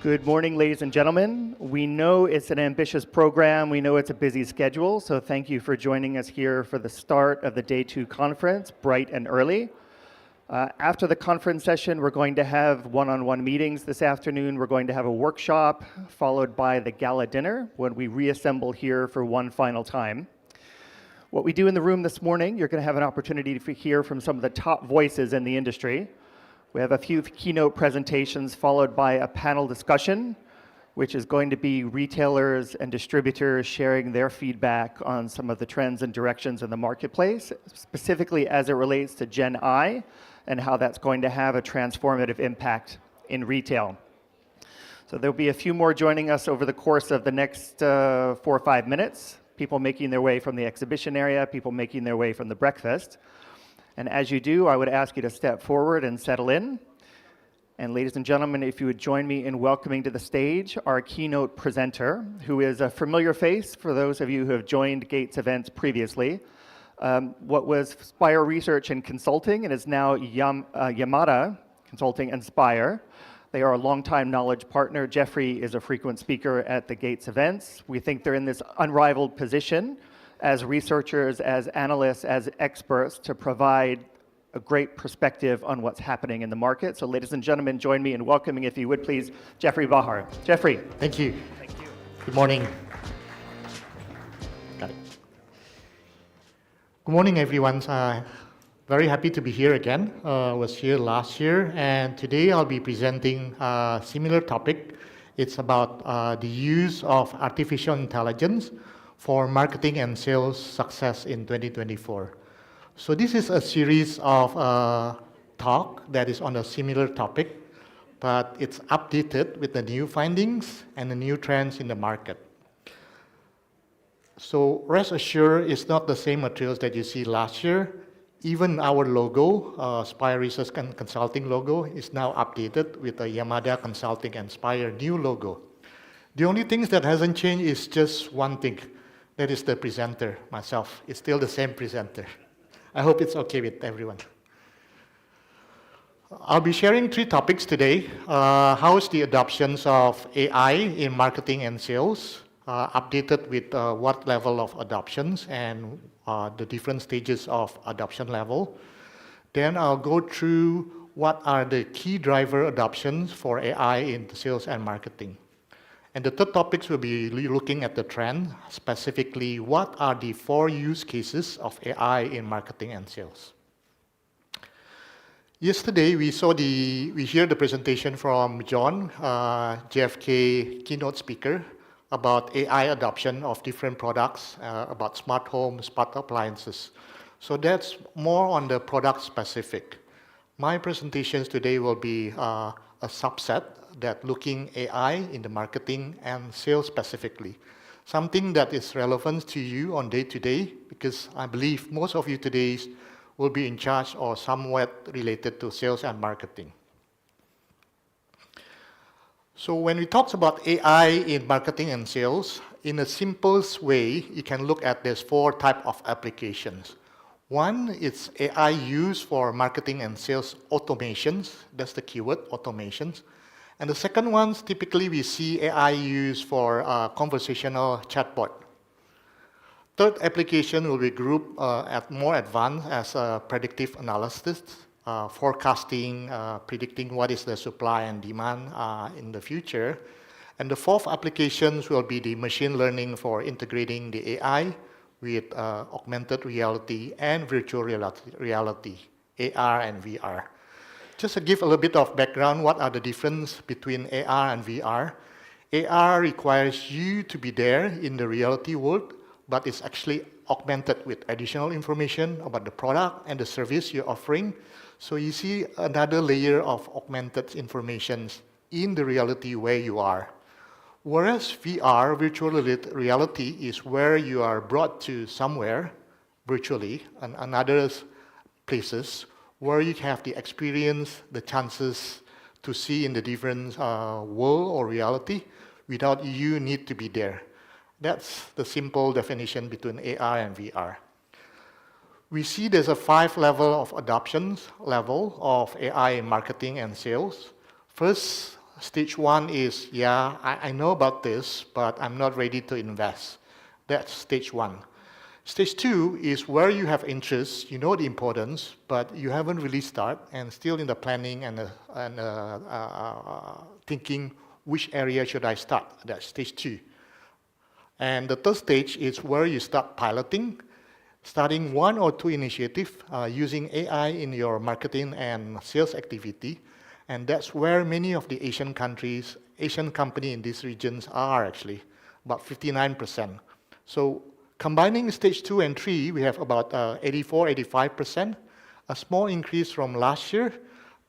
Good morning, ladies and gentlemen. We know it's an ambitious program. We know it's a busy schedule, so thank you for joining us here for the start of the Day 2 conference, bright and early. After the conference session, we're going to have one-on-one meetings this afternoon. We're going to have a workshop, followed by the gala dinner, when we reassemble here for one final time. What we do in the room this morning, you're going to have an opportunity to hear from some of the top voices in the industry. We have a few keynote presentations followed by a panel discussion, which is going to be retailers and distributors sharing their feedback on some of the trends and directions in the marketplace, specifically as it relates to Gen I and how that's going to have a transformative impact in retail. So there'll be a few more joining us over the course of the next 4 or 5 minutes, people making their way from the exhibition area, people making their way from the breakfast. And as you do, I would ask you to step forward and settle in. And ladies and gentlemen, if you would join me in welcoming to the stage our keynote presenter, who is a familiar face for those of you who have joined Gates events previously. What was Spire Research and Consulting and is now Yamada Consulting and Spire. They are a longtime knowledge partner. Jeffrey is a frequent speaker at the Gates events. We think they're in this unrivaled position as researchers, as analysts, as experts to provide a great perspective on what's happening in the market. So ladies and gentlemen, join me in welcoming, if you would please, Jeffrey Bahar. Jeffrey. Thank you. Thank you. Good morning. Got it. Good morning, everyone. Very happy to be here again. I was here last year, and today I'll be presenting a similar topic. It's about the use of artificial intelligence for marketing and sales success in 2024. So this is a series of talk that is on a similar topic, but it's updated with the new findings and the new trends in the market. So rest assured, it's not the same materials that you see last year. Even our logo, Spire Research and Consulting logo, is now updated with a Yamada Consulting and Spire new logo. The only things that hasn't changed is just one thing. That is the presenter, myself. It's still the same presenter. I hope it's okay with everyone. I'll be sharing 3 topics today. How is the adoptions of AI in marketing and sales, updated with what level of adoptions and the different stages of adoption level. Then I'll go through what are the key driver adoptions for AI in sales and marketing. And the third topics will be looking at the trend, specifically what are the 4 use cases of AI in marketing and sales. Yesterday we heard the presentation from John, JFK keynote speaker, about AI adoption of different products, about smart home, smart appliances. So that's more on the product specific. My presentations today will be a subset that looking AI in the marketing and sales specifically. Something that is relevant to you on day-to-day, because I believe most of you today will be in charge or somewhat related to sales and marketing. So when we talk about AI in marketing and sales, in a simplest way, you can look at there's 4 types of applications. One is AI used for marketing and sales automations. That's the keyword, automations. And the second ones, typically we see AI used for conversational chatbot. Third application will be grouped at more advanced as predictive analysis, forecasting, predicting what is the supply and demand in the future. And the fourth applications will be the machine learning for integrating the AI with augmented reality and virtual reality, AR and VR. Just to give a little bit of background, what are the difference between AR and VR? AR requires you to be there in the reality world, but it's actually augmented with additional information about the product and the service you're offering. So you see another layer of augmented information in the reality where you are. Whereas VR, virtual reality, is where you are brought to somewhere virtually and other places where you have the experience, the chances to see in the different world or reality without you need to be there. That's the simple definition between AR and VR. We see there's a 5 level of adoption level of AI in marketing and sales. First, stage 1 is, yeah, I know about this, but I'm not ready to invest. That's stage 1. Stage 2 is where you have interest, you know the importance, but you haven't really started and still in the planning and thinking which area should I start. That's stage 2. And the third stage is where you start piloting, starting 1 or 2 initiatives using AI in your marketing and sales activity. And that's where many of the Asian countries, Asian companies in these regions are actually, about 59%. So combining stage 2 and 3, we have about 85%, a small increase from last year,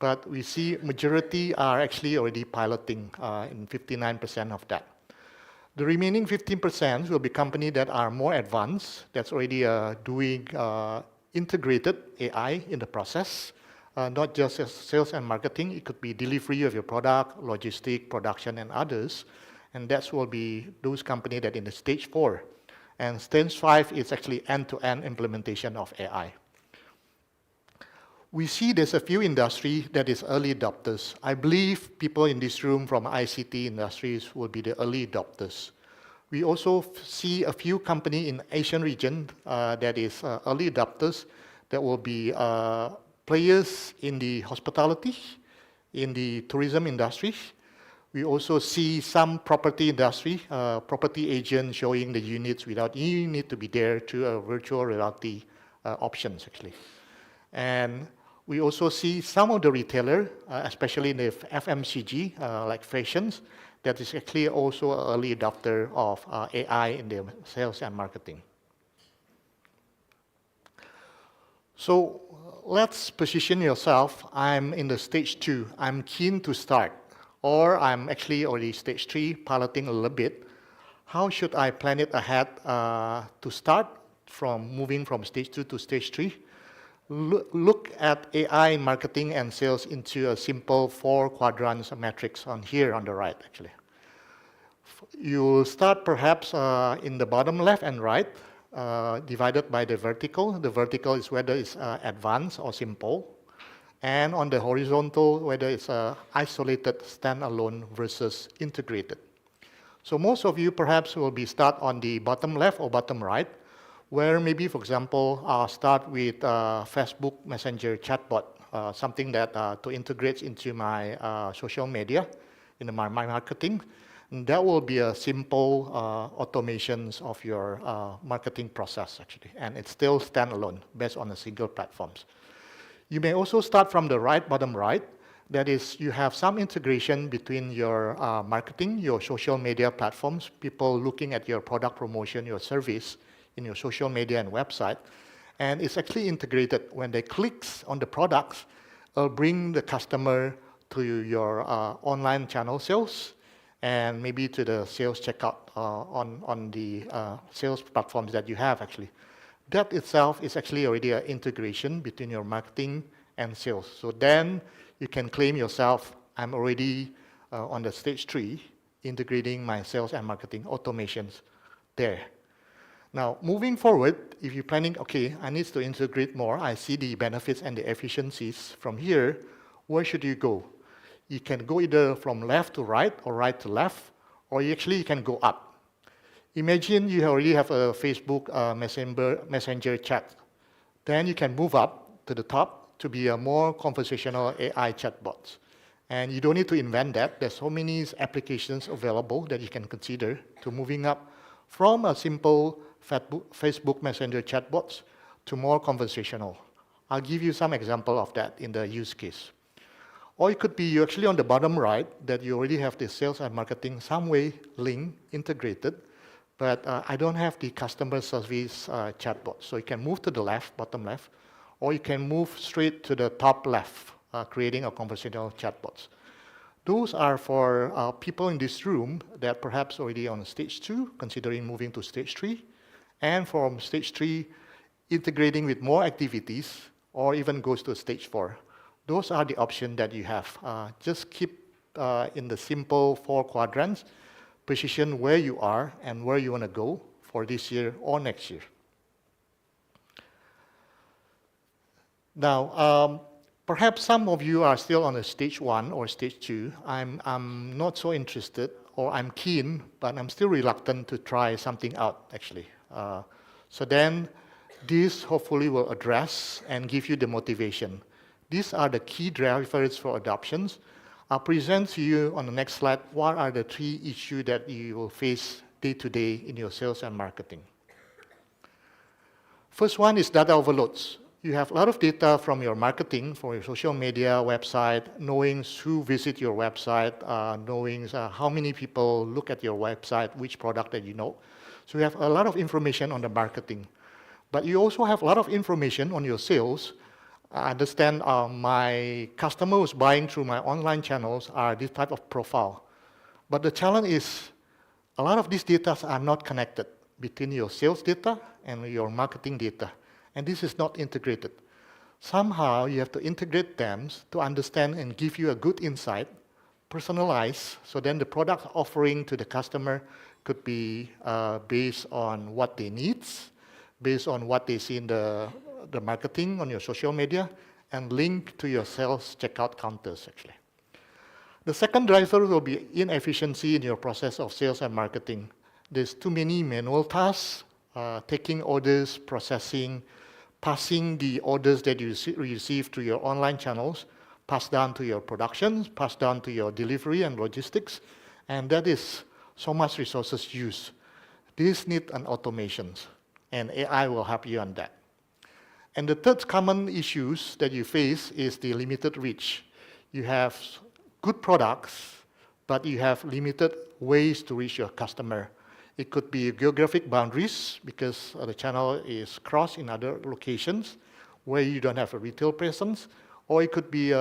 but we see majority are actually already piloting in 59% of that. The remaining 15% will be companies that are more advanced, that's already doing integrated AI in the process, not just as sales and marketing, it could be delivery of your product, logistic, production, and others. And that will be those companies that in the stage 4. And stage 5 is actually end-to-end implementation of AI. We see there's a few industries that is early adopters. I believe people in this room from ICT industries will be the early adopters. We also see a few companies in Asian region that is early adopters that will be players in the hospitality, in the tourism industry. We also see some property industry, property agents showing the units without you need to be there to a virtual reality options actually. And we also see some of the retailer, especially in the FMCG, like fashions, that is actually also an early adopter of AI in their sales and marketing. So let's position yourself. I'm in the stage 2. I'm keen to start. Or I'm actually already stage 3, piloting a little bit. How should I plan it ahead to start from moving from stage 2 to stage 3? Look at AI marketing and sales into a simple 4 quadrants matrix on here on the right, actually. You start perhaps in the bottom left and right, divided by the vertical. The vertical is whether it's advanced or simple. And on the horizontal, whether it's isolated, standalone versus integrated. So most of you perhaps will be start on the bottom left or bottom right, where maybe, for example, I'll start with Facebook Messenger chatbot, something that to integrate into my social media, in my marketing. And that will be a simple automations of your marketing process, actually. And it's still standalone, based on a single platforms. You may also start from the right, bottom right. That is, you have some integration between your marketing, your social media platforms, people looking at your product promotion, your service in your social media and website. And it's actually integrated. When they click on the products, it'll bring the customer to your online channel sales and maybe to the sales checkout on the sales platforms that you have, actually. That itself is actually already an integration between your marketing and sales. So then you can claim yourself, I'm already on the stage 3, integrating my sales and marketing automations there. Now, moving forward, if you're planning, okay, I need to integrate more, I see the benefits and the efficiencies from here, where should you go? You can go either from left to right or right to left, or you can go up. Imagine you already have a Facebook messenger chat. Then you can move up to the top to be a more conversational AI chatbot. And you don't need to invent that. There's so many applications available that you can consider to moving up from a simple Facebook Messenger chatbots to more conversational. I'll give you some example of that in the use case. Or it could be you actually on the bottom right that you already have the sales and marketing some way link integrated, but I don't have the customer service chatbot. So you can move to the left, bottom left, or you can move straight to the top left, creating a conversational chatbots. Those are for people in this room that perhaps already on stage 2, considering moving to stage 3, and from stage 3, integrating with more activities, or even goes to stage 4. Those are the options that you have. Just keep in the simple 4 quadrants, position where you are and where you want to go for this year or next year. Now, perhaps some of you are still on a stage 1 or stage 2. I'm not so interested, or I'm keen, but I'm still reluctant to try something out, actually. So then, this hopefully will address and give you the motivation. These are the key drivers for adoptions. I'll present to you on the next slide what are the 3 issues that you will face day to day in your sales and marketing. First one is data overloads. You have a lot of data from your marketing, from your social media, website, knowing who visit your website, knowing how many people look at your website, which product that you know. So you have a lot of information on the marketing. But you also have a lot of information on your sales. I understand my customer who's buying through my online channels are this type of profile. But the challenge is a lot of these data are not connected between your sales data and your marketing data. And this is not integrated. Somehow you have to integrate them to understand and give you a good insight, personalized, so then the product offering to the customer could be based on what they need, based on what they see in the marketing on your social media, and link to your sales checkout counters, actually. The second driver will be inefficiency in your process of sales and marketing. There's too many manual tasks, taking orders, processing, passing the orders that you receive to your online channels, passed down to your productions, passed down to your delivery and logistics, and that is so much resources used. This needs an automation, and AI will help you on that. And the third common issues that you face is the limited reach. You have good products, but you have limited ways to reach your customer. It could be geographic boundaries because the channel is crossed in other locations where you don't have a retail presence, or it could be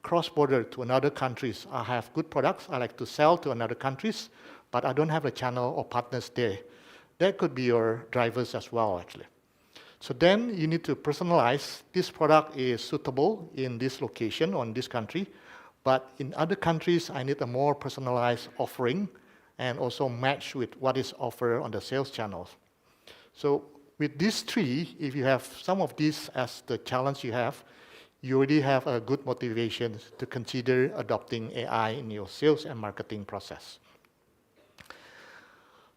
cross-border to another countries. I have good products, I like to sell to another countries, but I don't have a channel or partners there. That could be your drivers as well, actually. So then you need to personalize. This product is suitable in this location or in this country, but in other countries, I need a more personalized offering and also match with what is offered on the sales channels. So with these 3, if you have some of these as the challenge you already have a good motivation to consider adopting AI in your sales and marketing process.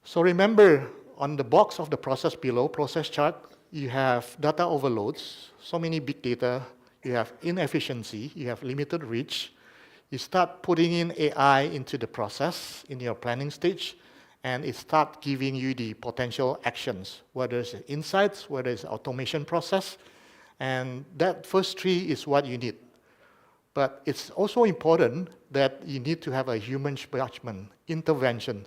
So remember, on the box of the process below, process chart, you have data overloads, so many big data, you have inefficiency, you have limited reach. You start putting in AI into the process in your planning stage, and it starts giving you the potential actions, whether it's insights, whether it's automation process, and that first 3 is what you need. But it's also important that you need to have a human judgment, intervention,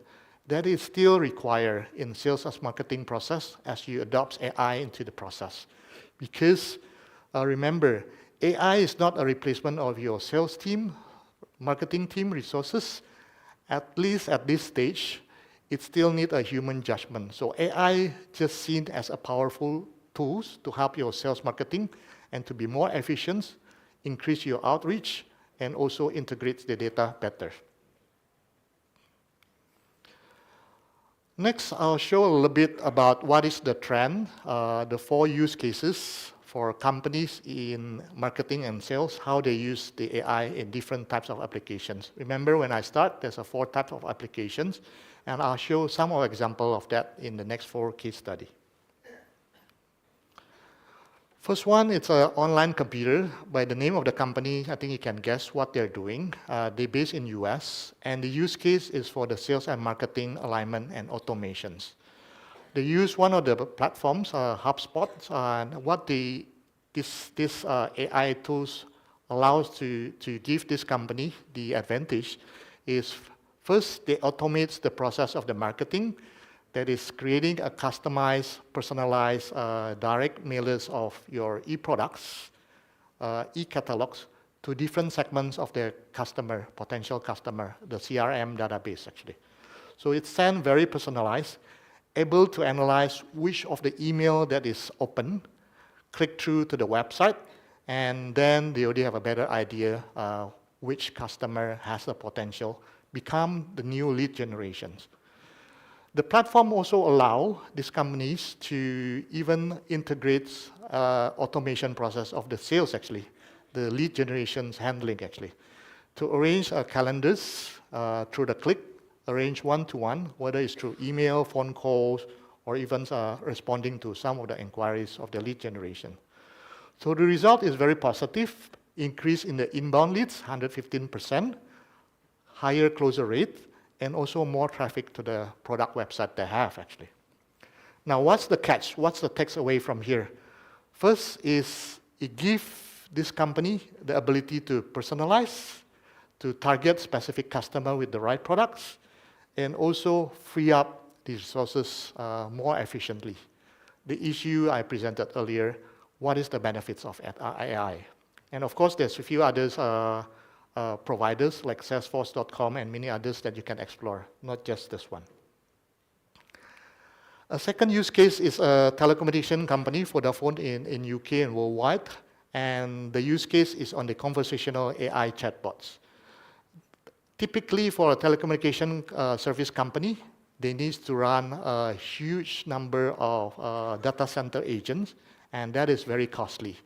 that is still required in sales and marketing process as you adopt AI into the process. Because remember, AI is not a replacement of your sales team, marketing team resources. At least at this stage, it still needs a human judgment. So AI just seen as a powerful tools to help your sales marketing and to be more efficient, increase your outreach, and also integrate the data better. Next, I'll show a little bit about what is the trend, the 4 use cases for companies in marketing and sales, how they use the AI in different types of applications. Remember when I start, there's 4 types of applications, and I'll show some example of that in the next 4 case study. First one, it's an online computer. By the name of the company, I think you can guess what they're doing. They're based in US, and the use case is for the sales and marketing alignment and automations. They use one of the platforms, HubSpot, and what this AI tools allows to give this company the advantage is first, they automate the process of the marketing, that is creating a customized, personalized, direct mailers of your e-products, e-catalogs to different segments of the customer, potential customer, the CRM database actually. So it's sent very personalized, able to analyze which of the email that is open, click through to the website, and then they already have a better idea which customer has the potential, become the new lead generations. The platform also allow these companies to even integrate automation process of the sales actually, the lead generations handling actually, to arrange calendars through the click, arrange one-to-one, whether it's through email, phone calls, or even responding to some of the inquiries of the lead generation. So the result is very positive, increase in the inbound leads, 115%, higher closure rate, and also more traffic to the product website they have actually. Now what's the catch? What's the takeaway from here? First is it gives this company the ability to personalize, to target specific customer with the right products, and also free up the resources more efficiently. The issue I presented earlier, what is the benefits of AI? And of course, there's a few others providers like Salesforce.com and many others that you can explore, not just this one. A second use case is a telecommunication company, Vodafone in UK and worldwide, and the use case is on the conversational AI chatbots. Typically for a telecommunication service company, they need to run a huge number of data center agents, and that is very costly.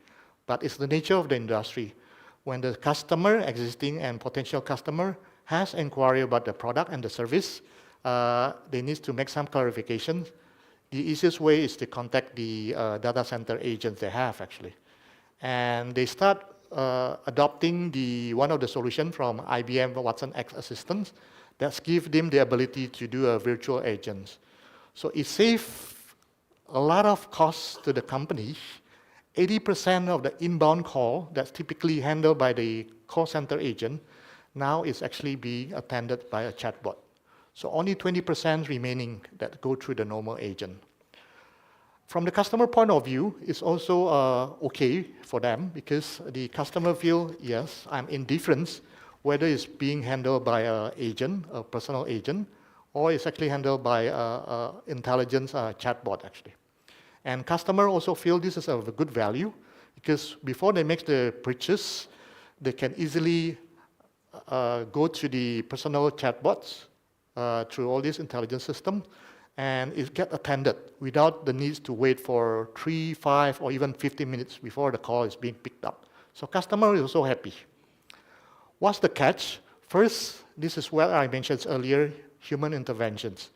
But it's the nature of the industry. When the customer, existing and potential customer, has inquiry about the product and the service, they need to make some clarifications. The easiest way is to contact the data center agents they have actually. And they start adopting one of the solutions from IBM Watson X Assistant that gives them the ability to do a virtual agent. So it saves a lot of costs to the company. 80% of the inbound call that's typically handled by the call center agent now is actually being attended by a chatbot. So only 20% remaining that go through the normal agent. From the customer point of view, it's also okay for them because the customer feel, yes, I'm indifferent whether it's being handled by an agent, a personal agent, or it's actually handled by an intelligence chatbot actually. And customer also feel this is of a good value because before they make the purchase, they can easily go to the personal chatbots through all this intelligence system, and it get attended without the need to wait for 3, 5, or even 15 minutes before the call is being picked up. So customer is also happy. What's the catch? First, this is what I mentioned earlier, human interventions.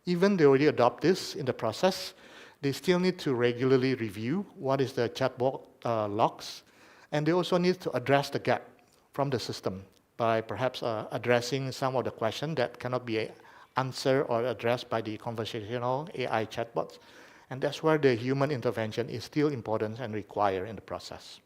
Even they already adopt this in the process, they still need to regularly review what is the chatbot logs, and they also need to address the gap from the system by perhaps addressing some of the questions that cannot be answered or addressed by the conversational AI chatbots. And that's where the human intervention is still important and required in the process.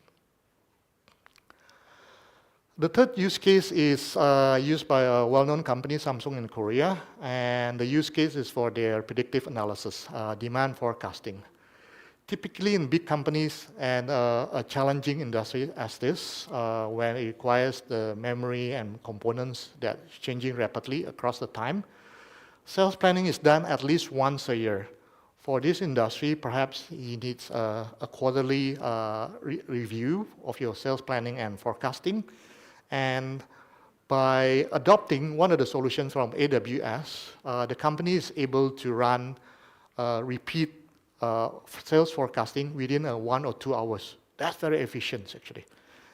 The third use case is used by a well-known company, Samsung in Korea, and the use case is for their predictive analysis, demand forecasting. Typically in big companies and a challenging industry as this, where it requires the memory and components that are changing rapidly across the time, sales planning is done at least once a year. For this industry, perhaps you need a quarterly review of your sales planning and forecasting. And by adopting one of the solutions from AWS, the company is able to run repeat sales forecasting within 1 or 2 hours. That's very efficient, actually.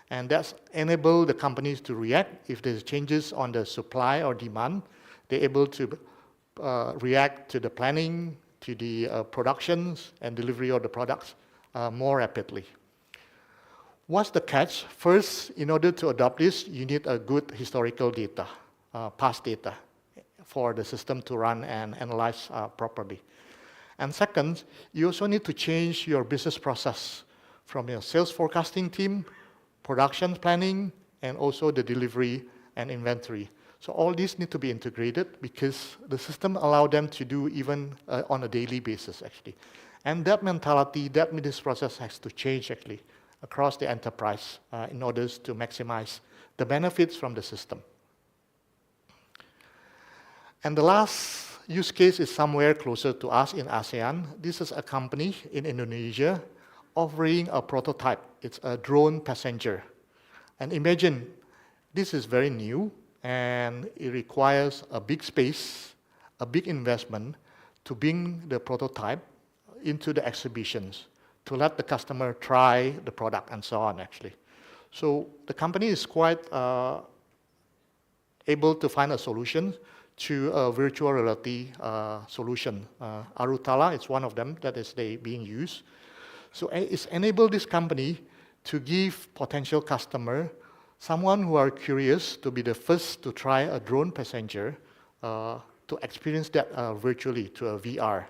And that's enable the companies to react. If there's changes on the supply or demand, they're able to react to the planning, to the productions and delivery of the products more rapidly. What's the catch? First, in order to adopt this, you need a good historical data, past data, for the system to run and analyze properly. And second, you also need to change your business process from your sales forecasting team, production planning, and also the delivery and inventory. So all these need to be integrated because the system allows them to do even on a daily basis, actually. And that mentality, that business process has to change, actually, across the enterprise in order to maximize the benefits from the system. And the last use case is somewhere closer to us in ASEAN. This is a company in Indonesia offering a prototype. It's a drone passenger. And imagine, this is very new, and it requires a big space, a big investment to bring the prototype into the exhibitions, to let the customer try the product and so on, actually. So the company is quite able to find a solution to a virtual reality solution. Arutala is one of them that is being used. So it's enabled this company to give potential customer someone who are curious to be the first to try a drone passenger to experience that virtually to a VR.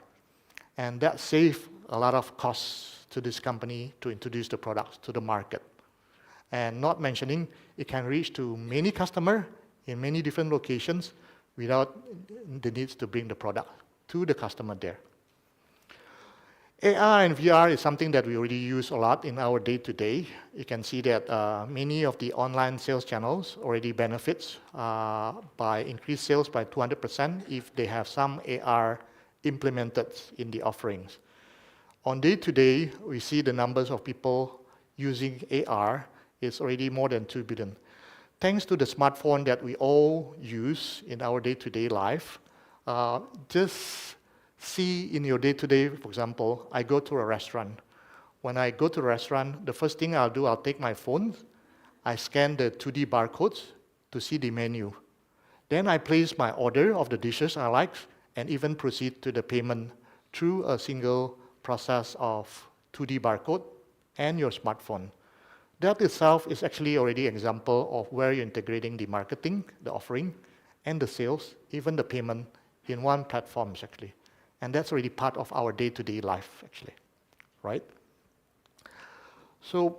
And that saved a lot of costs to this company to introduce the products to the market. And not mentioning, it can reach to many customers in many different locations without the needs to bring the product to the customer there. AR and VR is something that we already use a lot in our day-to-day. You can see that many of the online sales channels already benefits by increased sales by 200% if they have some AR implemented in the offerings. On day-to-day, we see the numbers of people using AR is already more than 2 billion. Thanks to the smartphone that we all use in our day-to-day life, just see in your day-to-day, for example, I go to a restaurant. When I go to a restaurant, the first thing I'll do, I'll take my phone, I scan the 2D barcodes to see the menu. Then I place my order of the dishes I like and even proceed to the payment through a single process of 2D barcode and your smartphone. That itself is actually already an example of where you're integrating the marketing, the offering, and the sales, even the payment in one platform, actually. And that's already part of our day-to-day life, actually, right? So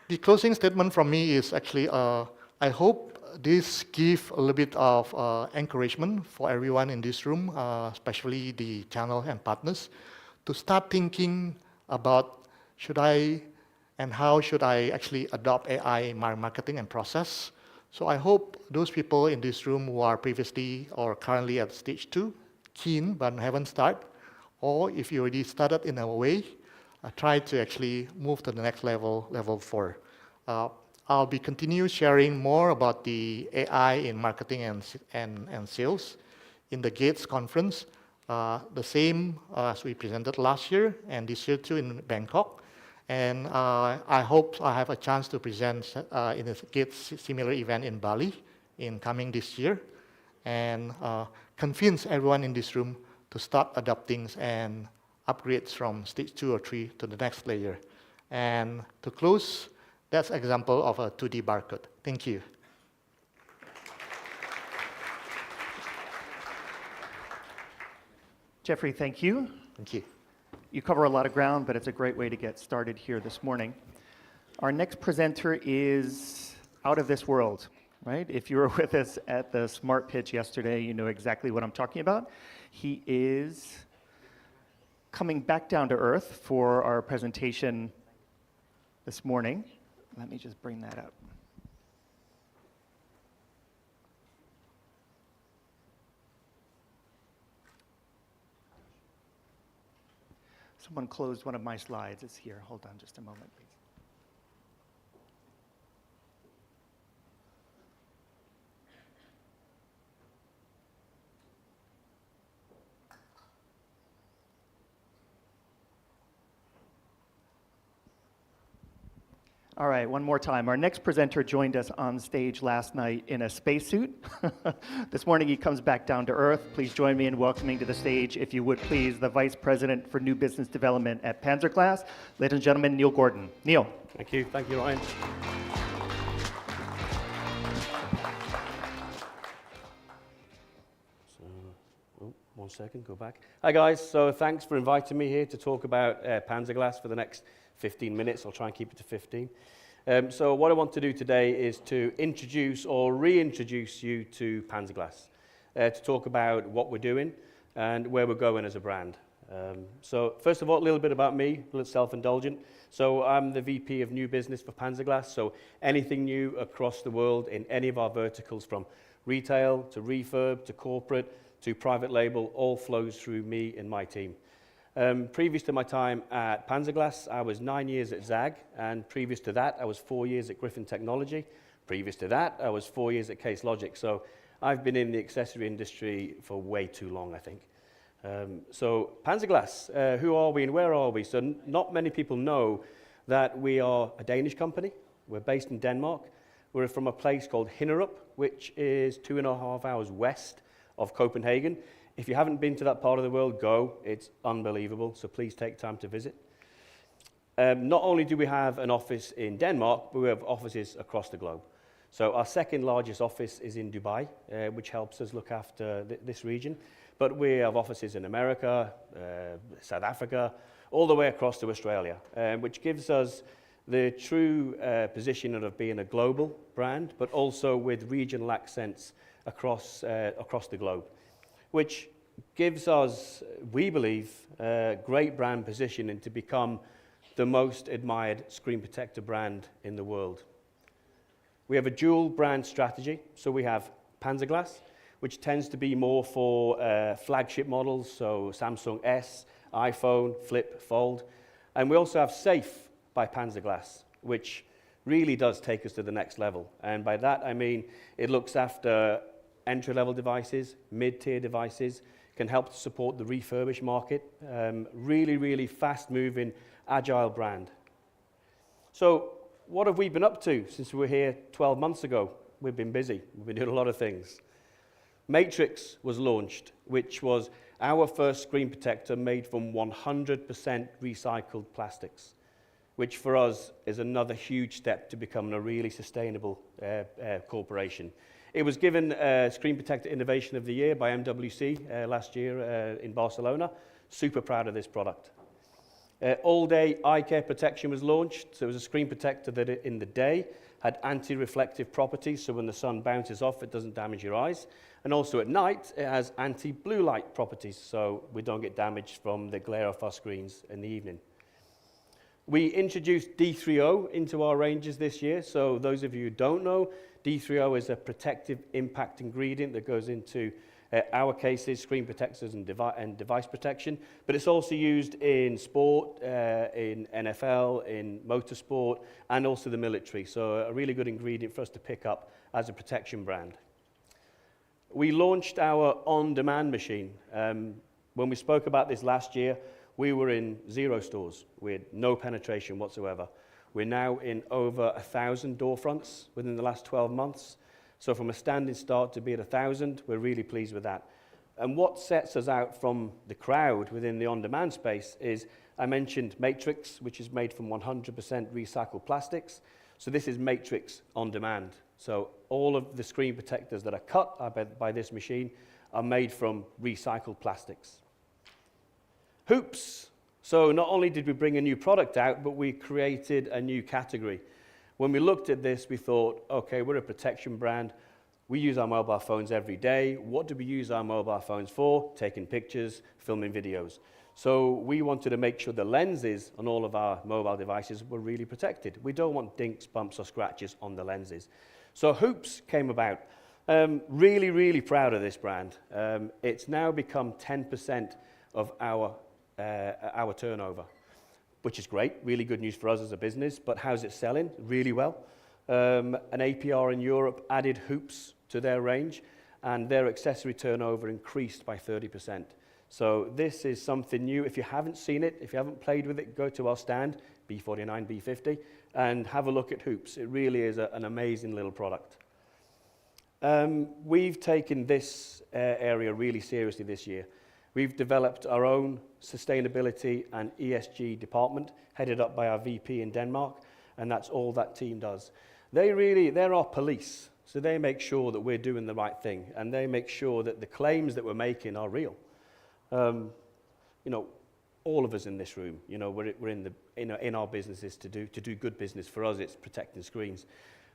the closing statement from me is actually, I hope this gives a little bit of encouragement for everyone in this room, especially the channel and partners, to start thinking about should I and how should I actually adopt AI in my marketing and process. So I hope those people in this room who are previously or currently at stage 2, keen but haven't started, or if you already started in a way, try to actually move to the next level, level 4. I'll be continue sharing more about the AI in marketing and sales in the Gates conference, the same as we presented last year and this year too in Bangkok. And I hope I have a chance to present in a Gates similar event in Bali in coming this year, and convince everyone in this room to start adopting and upgrades from stage 2 or 3 to the next layer. And to close, that's an example of a 2D barcode. Thank you. Jeffrey, thank you. Thank you. You cover a lot of ground, but it's a great way to get started here this morning. Our next presenter is out of this world, right? If you were with us at the Smart Pitch yesterday, you know exactly what I'm talking about. He is coming back down to earth for our presentation this morning. Let me just bring that up. Someone closed one of my slides. It's here. Hold on just a moment, please. All right, one more time. Our next presenter joined us on stage last night in a spacesuit. This morning he comes back down to earth. Please join me in welcoming to the stage, if you would please, the Vice President for New Business Development at Panzerglass, ladies and gentlemen, Neil Gordon. Neil. Thank you, Ryan. One second, go back. Hi guys, so thanks for inviting me here to talk about Panzerglass for the next 15 minutes. I'll try and keep it to 15. So what I want to do today is to introduce or reintroduce you to Panzerglass, to talk about what we're doing and where we're going as a brand. So first of all, a little bit about me, a little self-indulgent. So I'm the VP of New Business for Panzerglass, so anything new across the world in any of our verticals, from retail to refurb to corporate to private label, all flows through me and my team. Previous to my time at Panzerglass, I was 9 years at ZAG, and previous to that, I was 4 years at Griffin Technology. Previous to that, I was 4 years at Case Logic. So I've been in the accessory industry for way too long, I think. So Panzerglass, who are we and where are we? So not many people know that we are a Danish company. We're based in Denmark. We're from a place called Hinnerup, which is 2.5 hours west of Copenhagen. If you haven't been to that part of the world, go. It's unbelievable, so please take time to visit. Not only do we have an office in Denmark, but we have offices across the globe. So our second largest office is in Dubai, which helps us look after this region. But we have offices in America, South Africa, all the way across to Australia, which gives us the true position of being a global brand, but also with regional accents across the globe, which gives us, we believe, a great brand positioning to become the most admired screen protector brand in the world. We have a dual brand strategy, so we have Panzerglass, which tends to be more for flagship models, so Samsung S, iPhone, Flip, Fold. And we also have Safe by Panzerglass, which really does take us to the next level. And by that, I mean it looks after entry-level devices, mid-tier devices, can help to support the refurbished market. Really, really fast-moving, agile brand. So what have we been up to since we were here 12 months ago? We've been busy. We've been doing a lot of things. Matrix was launched, which was our first screen protector made from 100% recycled plastics, which for us is another huge step to becoming a really sustainable corporation. It was given Screen Protector Innovation of the Year by MWC last year in Barcelona. Super proud of this product. All-day eye care protection was launched. So it was a screen protector that in the day had anti-reflective properties, so when the sun bounces off, it doesn't damage your eyes. And also at night, it has anti-blue light properties, so we don't get damaged from the glare of our screens in the evening. We introduced D3O into our ranges this year. So those of you who don't know, D3O is a protective impact ingredient that goes into our cases, screen protectors and device protection. But it's also used in sport, in NFL, in motorsport, and also the military. So a really good ingredient for us to pick up as a protection brand. We launched our on-demand machine. When we spoke about this last year, we were in 0 stores. We had no penetration whatsoever. We're now in over 1,000 door fronts within the last 12 months. So from a standing start to be at 1,000, we're really pleased with that. And what sets us out from the crowd within the on-demand space is, I mentioned Matrix, which is made from 100% recycled plastics. So this is Matrix on demand. So all of the screen protectors that are cut by this machine are made from recycled plastics. Hoops. So not only did we bring a new product out, but we created a new category. When we looked at this, we thought, okay, we're a protection brand. We use our mobile phones every day. What do we use our mobile phones for? Taking pictures, filming videos. So we wanted to make sure the lenses on all of our mobile devices were really protected. We don't want dinks, bumps, or scratches on the lenses. So Hoops came about. Really, really proud of this brand. It's now become 10% of our turnover, which is great. Really good news for us as a business. But how's it selling? Really well. An APR in Europe added Hoops to their range, and their accessory turnover increased by 30%. So this is something new. If you haven't seen it, if you haven't played with it, go to our stand, B49, B50, and have a look at hoops. It really is an amazing little product. We've taken this area really seriously this year. We've developed our own sustainability and ESG department, headed up by our VP in Denmark, and that's all that team does. They're our police, so they make sure that we're doing the right thing, and they make sure that the claims that we're making are real. You know, all of us in this room, you know, we're in our businesses to do good business. For us, it's protecting screens.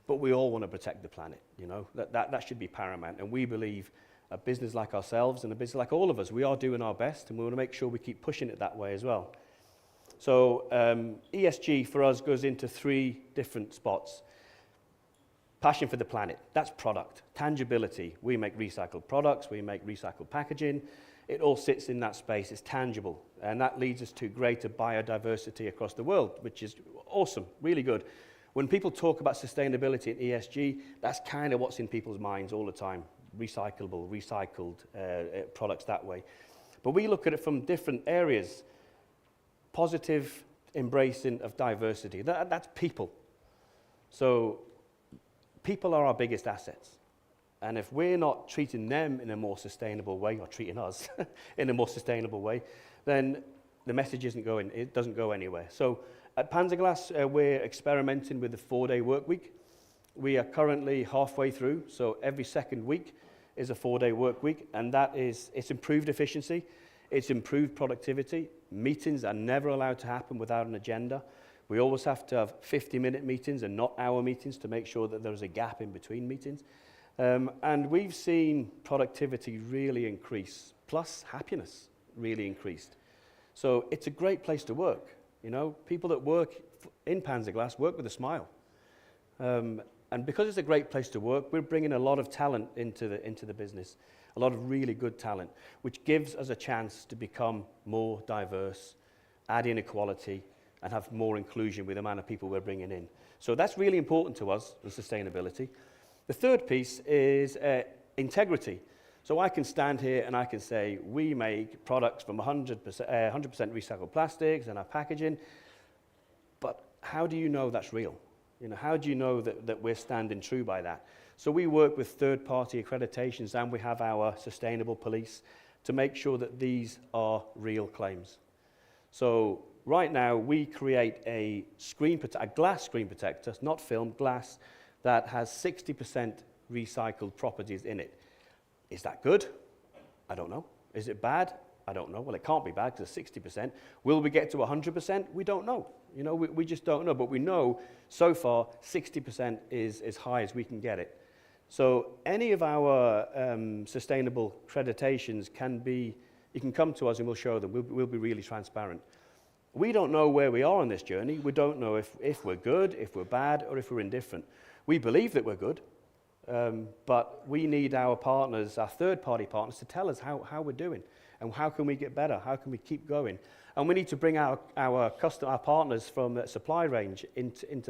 But we all want to protect the planet, you know. That should be paramount. And we believe a business like ourselves and a business like all of us, we are doing our best, and we want to make sure we keep pushing it that way as well. So ESG for us goes into 3 different spots. Passion for the planet, that's product. Tangibility, we make recycled products, we make recycled packaging. It all sits in that space, it's tangible. And that leads us to greater biodiversity across the world, which is awesome, really good. When people talk about sustainability and ESG, that's kind of what's in people's minds all the time. Recycled products that way. But we look at it from different areas. Positive embracing of diversity. That's people. So people are our biggest assets. And if we're not treating them in a more sustainable way, or treating us in a more sustainable way, then the message it doesn't go anywhere. So at Panzerglas, we're experimenting with the 4-day work week. We are currently halfway through, so every second week is a 4-day work week, and it's improved efficiency, it's improved productivity. Meetings are never allowed to happen without an agenda. We always have to have 50-minute meetings and not hour meetings to make sure that there's a gap in between meetings. And we've seen productivity really increase, plus happiness really increased. So it's a great place to work. You know, people that work in Panzerglas work with a smile. And because it's a great place to work, we're bringing a lot of talent into the business, a lot of really good talent, which gives us a chance to become more diverse, add in equality, and have more inclusion with the amount of people we're bringing in. So that's really important to us, the sustainability. The third piece is integrity. So I can stand here and I can say, we make products from 100% recycled plastics and our packaging, but how do you know that's real? You know, how do you know that we're standing true by that? So we work with third-party accreditations, and we have our sustainable police to make sure that these are real claims. So right now, we create a glass screen protector, not film, glass, that has 60% recycled properties in it. Is that good? I don't know. Is it bad? I don't know. Well, it can't be bad because it's 60%. Will we get to 100%? We don't know. You know, we just don't know. But we know so far 60% is as high as we can get it. So any of our sustainable accreditations you can come to us and we'll show them. We'll be really transparent. We don't know where we are on this journey. We don't know if we're good, if we're bad, or if we're indifferent. We believe that we're good. But we need our partners, our third-party partners, to tell us how we're doing and how can we get better, how can we keep going. And we need to bring our partners from the supply range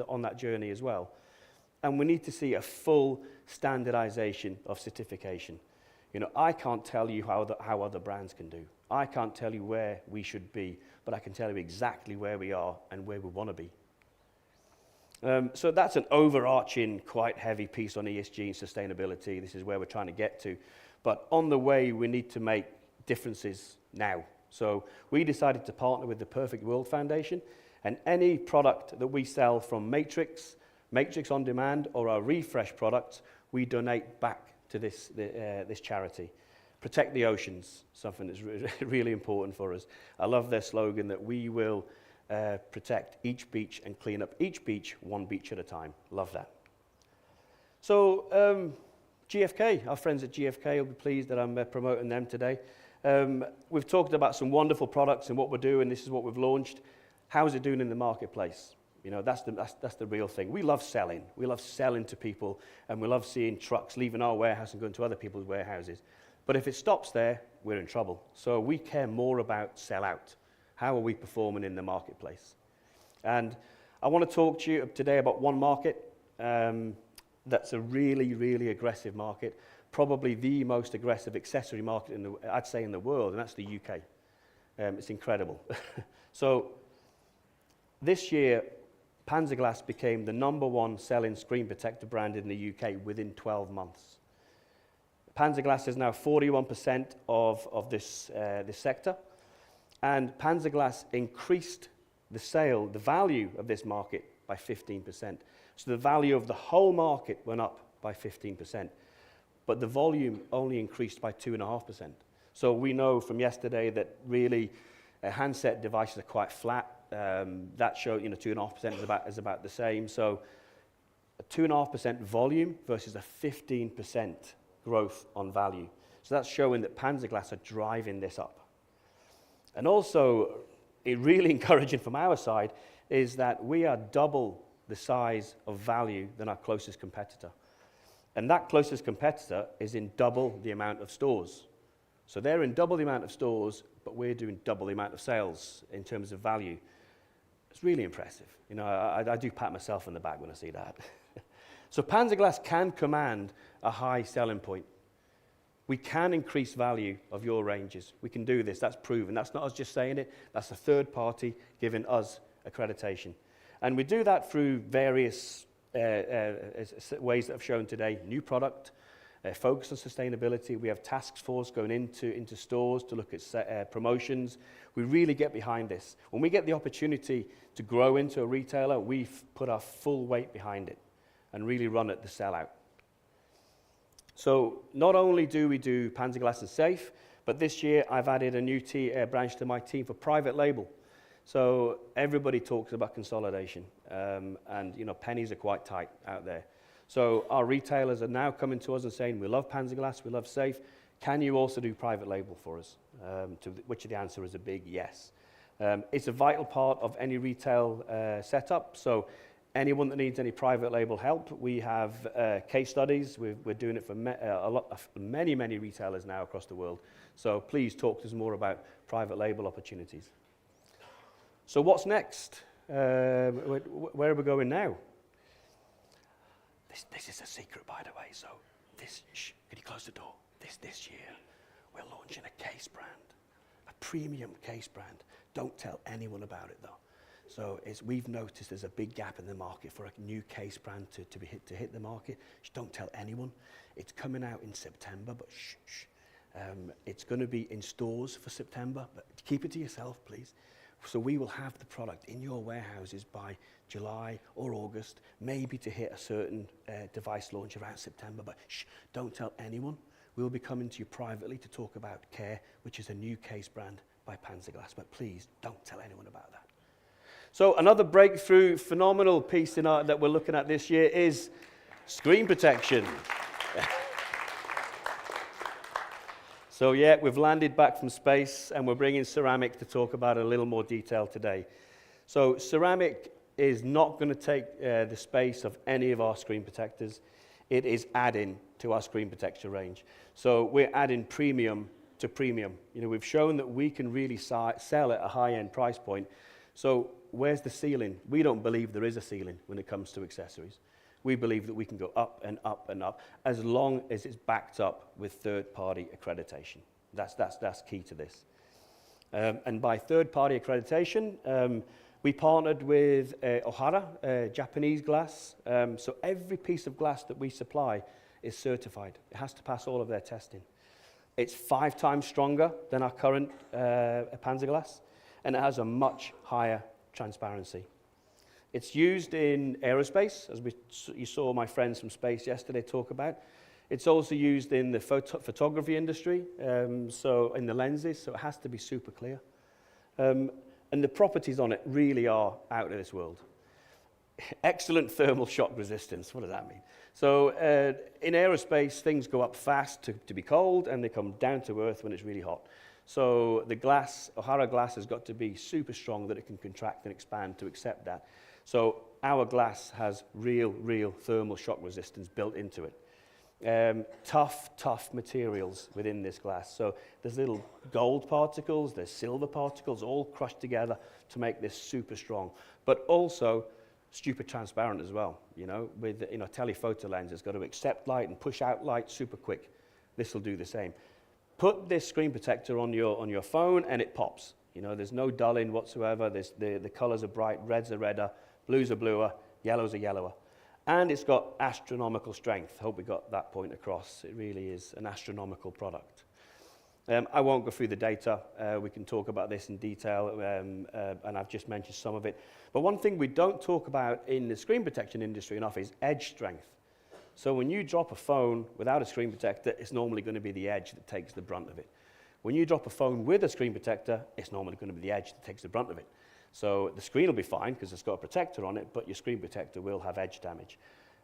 on that journey as well. And we need to see a full standardization of certification. You know, I can't tell you how other brands can do. I can't tell you where we should be, but I can tell you exactly where we are and where we want to be. So that's an overarching, quite heavy piece on ESG and sustainability. This is where we're trying to get to. But on the way, we need to make differences now. So we decided to partner with the Perfect World Foundation, and any product that we sell from Matrix On Demand, or our Refresh products, we donate back to this charity. Protect the oceans, something that's really important for us. I love their slogan that we will protect each beach and clean up each beach, one beach at a time. Love that. So GFK, our friends at GFK will be pleased that I'm promoting them today. We've talked about some wonderful products and what we're doing. This is what we've launched. How is it doing in the marketplace? You know, that's the real thing. We love selling. We love selling to people, and we love seeing trucks leaving our warehouse and going to other people's warehouses. But if it stops there, we're in trouble. So we care more about sell out. How are we performing in the marketplace? And I want to talk to you today about one market that's a really, really aggressive market, probably the most aggressive accessory market I'd say in the world, and that's the UK. It's incredible. So this year, Panzerglass became the #1 selling screen protector brand in the UK within 12 months. Panzerglass is now 41% of this sector, and Panzerglass increased the value of this market by 15%. So the value of the whole market went up by 15%, but the volume only increased by 2.5%. So we know from yesterday that really handset devices are quite flat. That showed, 2.5% is about the same. So a 2.5% volume versus a 15% growth on value. So that's showing that Panzerglass are driving this up. And also, really encouraging from our side is that we are double the size of value than our closest competitor. And that closest competitor is in double the amount of stores. So they're in double the amount of stores, but we're doing double the amount of sales in terms of value. It's really impressive. I do pat myself on the back when I see that. So Panzerglass can command a high selling point. We can increase value of your ranges. We can do this. That's proven. That's not us just saying it. That's a third party giving us accreditation. And we do that through various ways that I've shown today. New product, focus on sustainability. We have task force going into stores to look at promotions. We really get behind this. When we get the opportunity to grow into a retailer, we put our full weight behind it and really run at the sellout. So not only do we do Panzerglass and Safe, but this year I've added a new branch to my team for private label. So everybody talks about consolidation, and pennies are quite tight out there. So our retailers are now coming to us and saying, we love Panzerglass, we love Safe. Can you also do private label for us? To which the answer is a big yes. It's a vital part of any retail setup. So anyone that needs any private label help, we have case studies. We're doing it for many retailers now across the world. So please talk to us more about private label opportunities. So what's next? Where are we going now? This is a secret, by the way. So can you close the door? This year, we're launching a case brand, a premium case brand. Don't tell anyone about it, though. So we've noticed there's a big gap in the market for a new case brand to hit the market. Just don't tell anyone. It's coming out in September, but shh. It's going to be in stores for September, but keep it to yourself, please. So we will have the product in your warehouses by July or August, maybe to hit a certain device launch around September, but shh, don't tell anyone. We'll be coming to you privately to talk about Care, which is a new case brand by Panzerglass, but please don't tell anyone about that. So another breakthrough, phenomenal piece that we're looking at this year is screen protection. So yeah, we've landed back from space and we're bringing ceramic to talk about it a little more detail today. So ceramic is not going to take the space of any of our screen protectors. It is adding to our screen protection range. So we're adding premium to premium. We've shown that we can really sell at a high-end price point. So where's the ceiling? We don't believe there is a ceiling when it comes to accessories. We believe that we can go up and up and up as long as it's backed up with third-party accreditation. That's key to this. And by third-party accreditation, we partnered with Ohara, Japanese glass. So every piece of glass that we supply is certified. It has to pass all of their testing. It's 5 times stronger than our current Panzerglass, and it has a much higher transparency. It's used in aerospace, as you saw my friends from space yesterday talk about. It's also used in the photography industry, so in the lenses, so it has to be super clear. And the properties on it really are out of this world. Excellent thermal shock resistance. What does that mean? So in aerospace, things go up fast to be cold, and they come down to earth when it's really hot. So the glass, Ohara glass, has got to be super strong that it can contract and expand to accept that. So our glass has real thermal shock resistance built into it. Tough materials within this glass. So there's little gold particles, there's silver particles, all crushed together to make this super strong. But also stupid transparent as well. With a telephoto lens, it's got to accept light and push out light super quick. This will do the same. Put this screen protector on your phone and it pops. There's no dulling whatsoever. The colors are bright, reds are redder, Blues are bluer, yellows are yellower. And it's got astronomical strength. Hope we got that point across. It really is an astronomical product. I won't go through the data. We can talk about this in detail, and I've just mentioned some of it. But one thing we don't talk about in the screen protection industry enough is edge strength. So when you drop a phone without a screen protector, it's normally going to be the edge that takes the brunt of it. When you drop a phone with a screen protector, it's normally going to be the edge that takes the brunt of it. So the screen will be fine because it's got a protector on it, but your screen protector will have edge damage.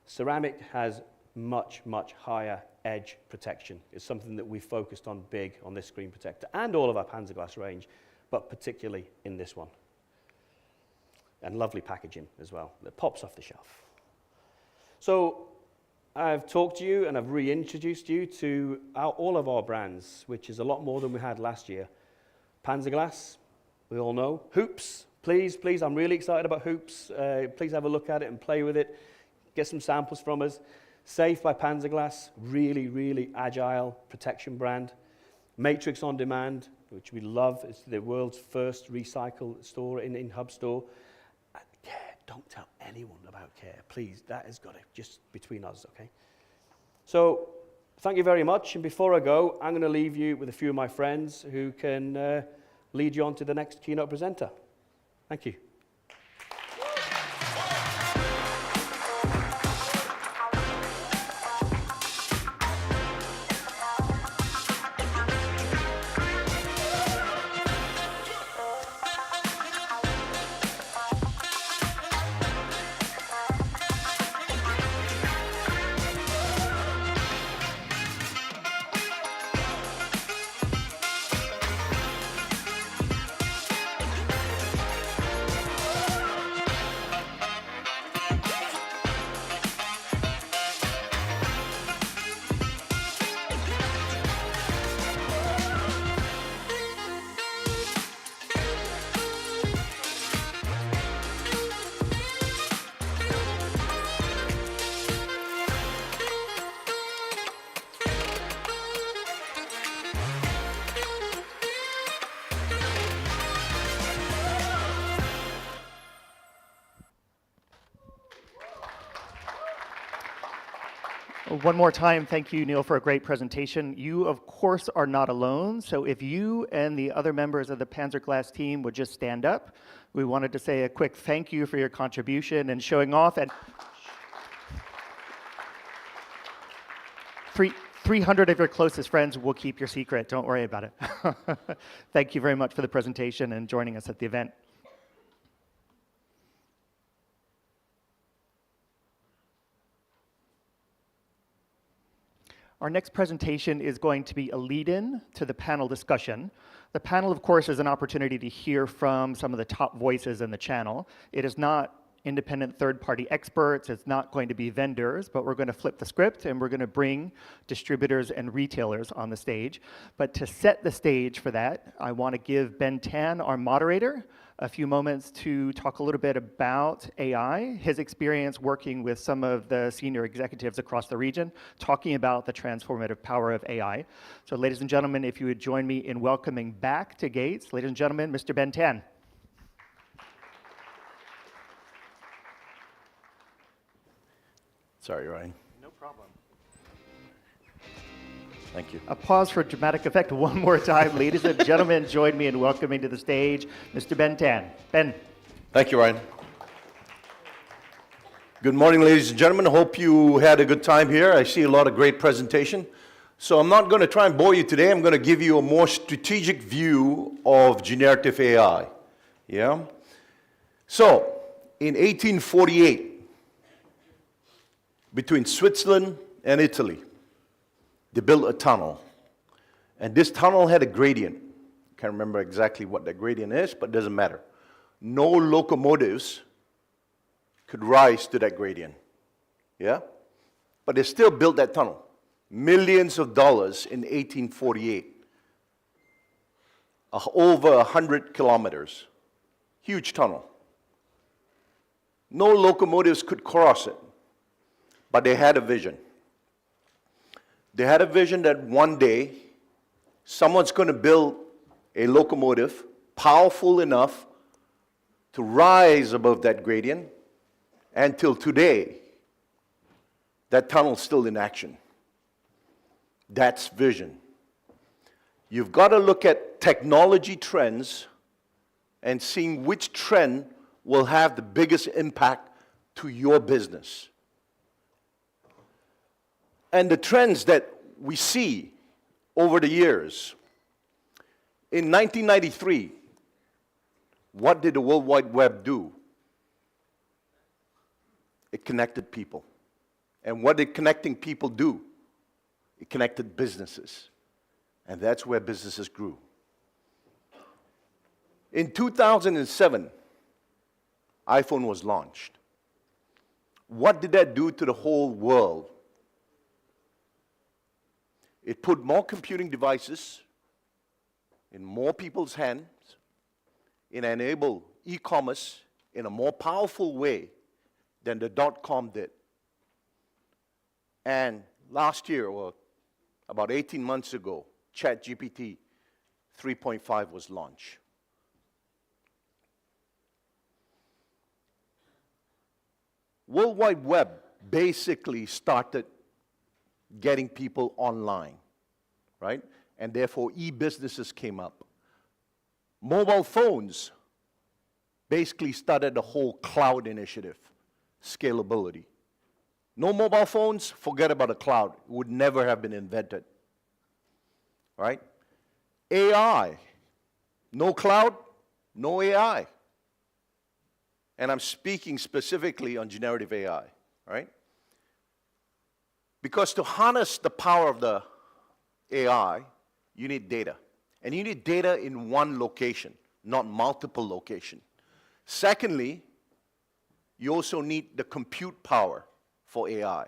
Ceramic has much, much higher edge protection. It's something that we focused on big on this screen protector and all of our Panzerglas range, but particularly in this one. And lovely packaging as well that pops off the shelf. So I've talked to you and I've reintroduced you to all of our brands, which is a lot more than we had last year. Panzerglas, we all know. Hoops, please, I'm really excited about Hoops. Please have a look at it and play with it. Get some samples from us. Safe by Panzerglas, really, really agile protection brand. Matrix On Demand, which we love. It's the world's first recycle store in Hub Store. Care, don't tell anyone about Care, please. That has got to just between us, okay? So, thank you very much. And before I go, I'm going to leave you with a few of my friends who can lead you on to the next keynote presenter. Thank you. One more time, thank you, Neil, for a great presentation. You, of course, are not alone. So if you and the other members of the Panzerglas team would just stand up, we wanted to say a quick thank you for your contribution and showing off. And 300 of your closest friends will keep your secret. Don't worry about it. Thank you very much for the presentation and joining us at the event. Our next presentation is going to be a lead-in to the panel discussion. The panel, of course, is an opportunity to hear from some of the top voices in the channel. It is not independent third-party experts. It's not going to be vendors, but we're going to flip the script and we're going to bring distributors and retailers on the stage. But to set the stage for that, I want to give Ben Tan, our moderator, a few moments to talk a little bit about AI, his experience working with some of the senior executives across the region, talking about the transformative power of AI. So ladies and gentlemen, if you would join me in welcoming back to Gates, ladies and gentlemen, Mr. Ben Tan. Sorry, Ryan. No problem. Thank you. A pause for dramatic effect one more time. Ladies and gentlemen, join me in welcoming to the stage Mr. Ben Tan. Ben. Thank you, Ryan. Good morning, ladies and gentlemen. Hope you had a good time here. I see a lot of great presentation. So I'm not going to try and bore you today. I'm going to give you a more strategic view of generative AI. Yeah? So, in 1848, between Switzerland and Italy, they built a tunnel. And this tunnel had a gradient. Can't remember exactly what that gradient is, but it doesn't matter. No locomotives could rise to that gradient. Yeah? But they still built that tunnel. Millions of dollars in 1848. Over 100 kilometers. Huge tunnel. No locomotives could cross it. But they had a vision. They had a vision that one day, someone's going to build a locomotive powerful enough to rise above that gradient Until today, that tunnel's still in action. That's vision. You've got to look at technology trends and seeing which trend will have the biggest impact to your business. And the trends that we see over the years. In 1993, what did the World Wide Web do? It connected people. And what did connecting people do? It connected businesses. And that's where businesses grew. In 2007, iPhone was launched. What did that do to the whole world? It put more computing devices in more people's hands. It enabled e-commerce in a more powerful way than the dot-com did. And last year, or about 18 months ago, ChatGPT 3.5 was launched. World Wide Web basically started getting people online, right? And therefore, e-businesses came up. Mobile phones basically started the whole cloud initiative, scalability. No mobile phones, forget about the cloud. It would never have been invented, right? AI, no cloud, no AI. And I'm speaking specifically on generative AI, right? Because to harness the power of the AI, you need data. And you need data in one location, not multiple locations. Secondly, you also need the compute power for AI.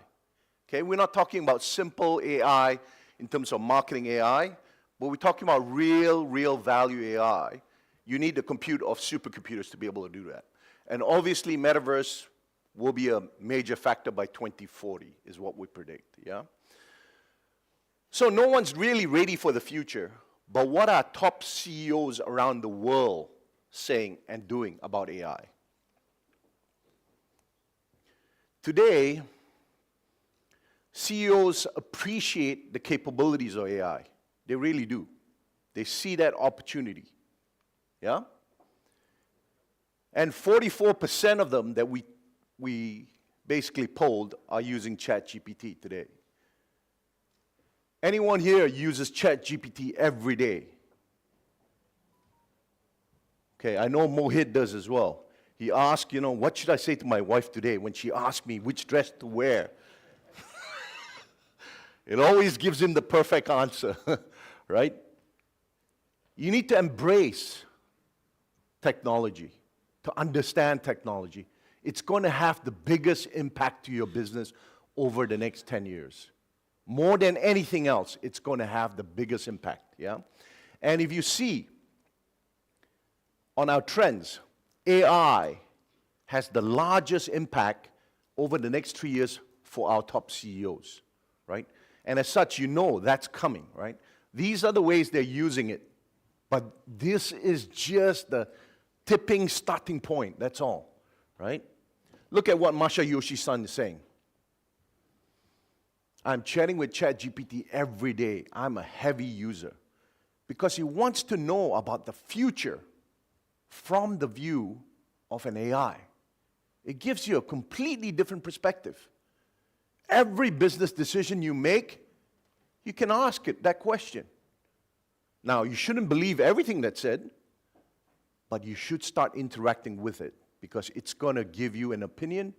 Okay, we're not talking about simple AI in terms of marketing AI, but we're talking about real value AI. You need the compute of supercomputers to be able to do that. And obviously, metaverse will be a major factor by 2040, is what we predict, yeah? So no one's really ready for the future, but what are top CEOs around the world saying and doing about AI? Today, CEOs appreciate the capabilities of AI. They really do. They see that opportunity, yeah? And 44% of them that we basically polled are using ChatGPT today. Anyone here uses ChatGPT every day? Okay, I know Mohit does as well. He asked, what should I say to my wife today when she asked me which dress to wear? It always gives him the perfect answer, right? You need to embrace technology, to understand technology. It's going to have the biggest impact to your business over the next 10 years. More than anything else, it's going to have the biggest impact, yeah? And if you see on our trends, AI has the largest impact over the next 3 years for our top CEOs, right? And as such, that's coming, right? These are the ways they're using it. But this is just the tipping starting point, that's all, right? Look at what Masayoshi-san is saying. I'm chatting with ChatGPT every day. I'm a heavy user. Because he wants to know about the future from the view of an AI. It gives you a completely different perspective. Every business decision you make, you can ask it that question. Now, you shouldn't believe everything that's said, but you should start interacting with it because it's going to give you an opinion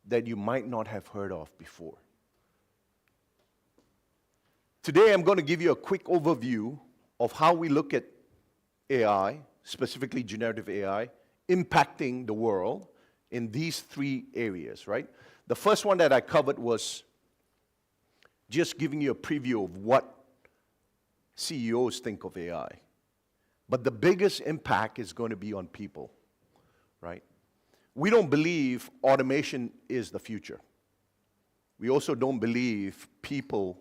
that you might not have heard of before. Today, I'm going to give you a quick overview of how we look at AI, specifically generative AI, impacting the world in these 3 areas, right? The first one that I covered was just giving you a preview of what CEOs think of AI. But the biggest impact is going to be on people, right? We don't believe automation is the future. We also don't believe people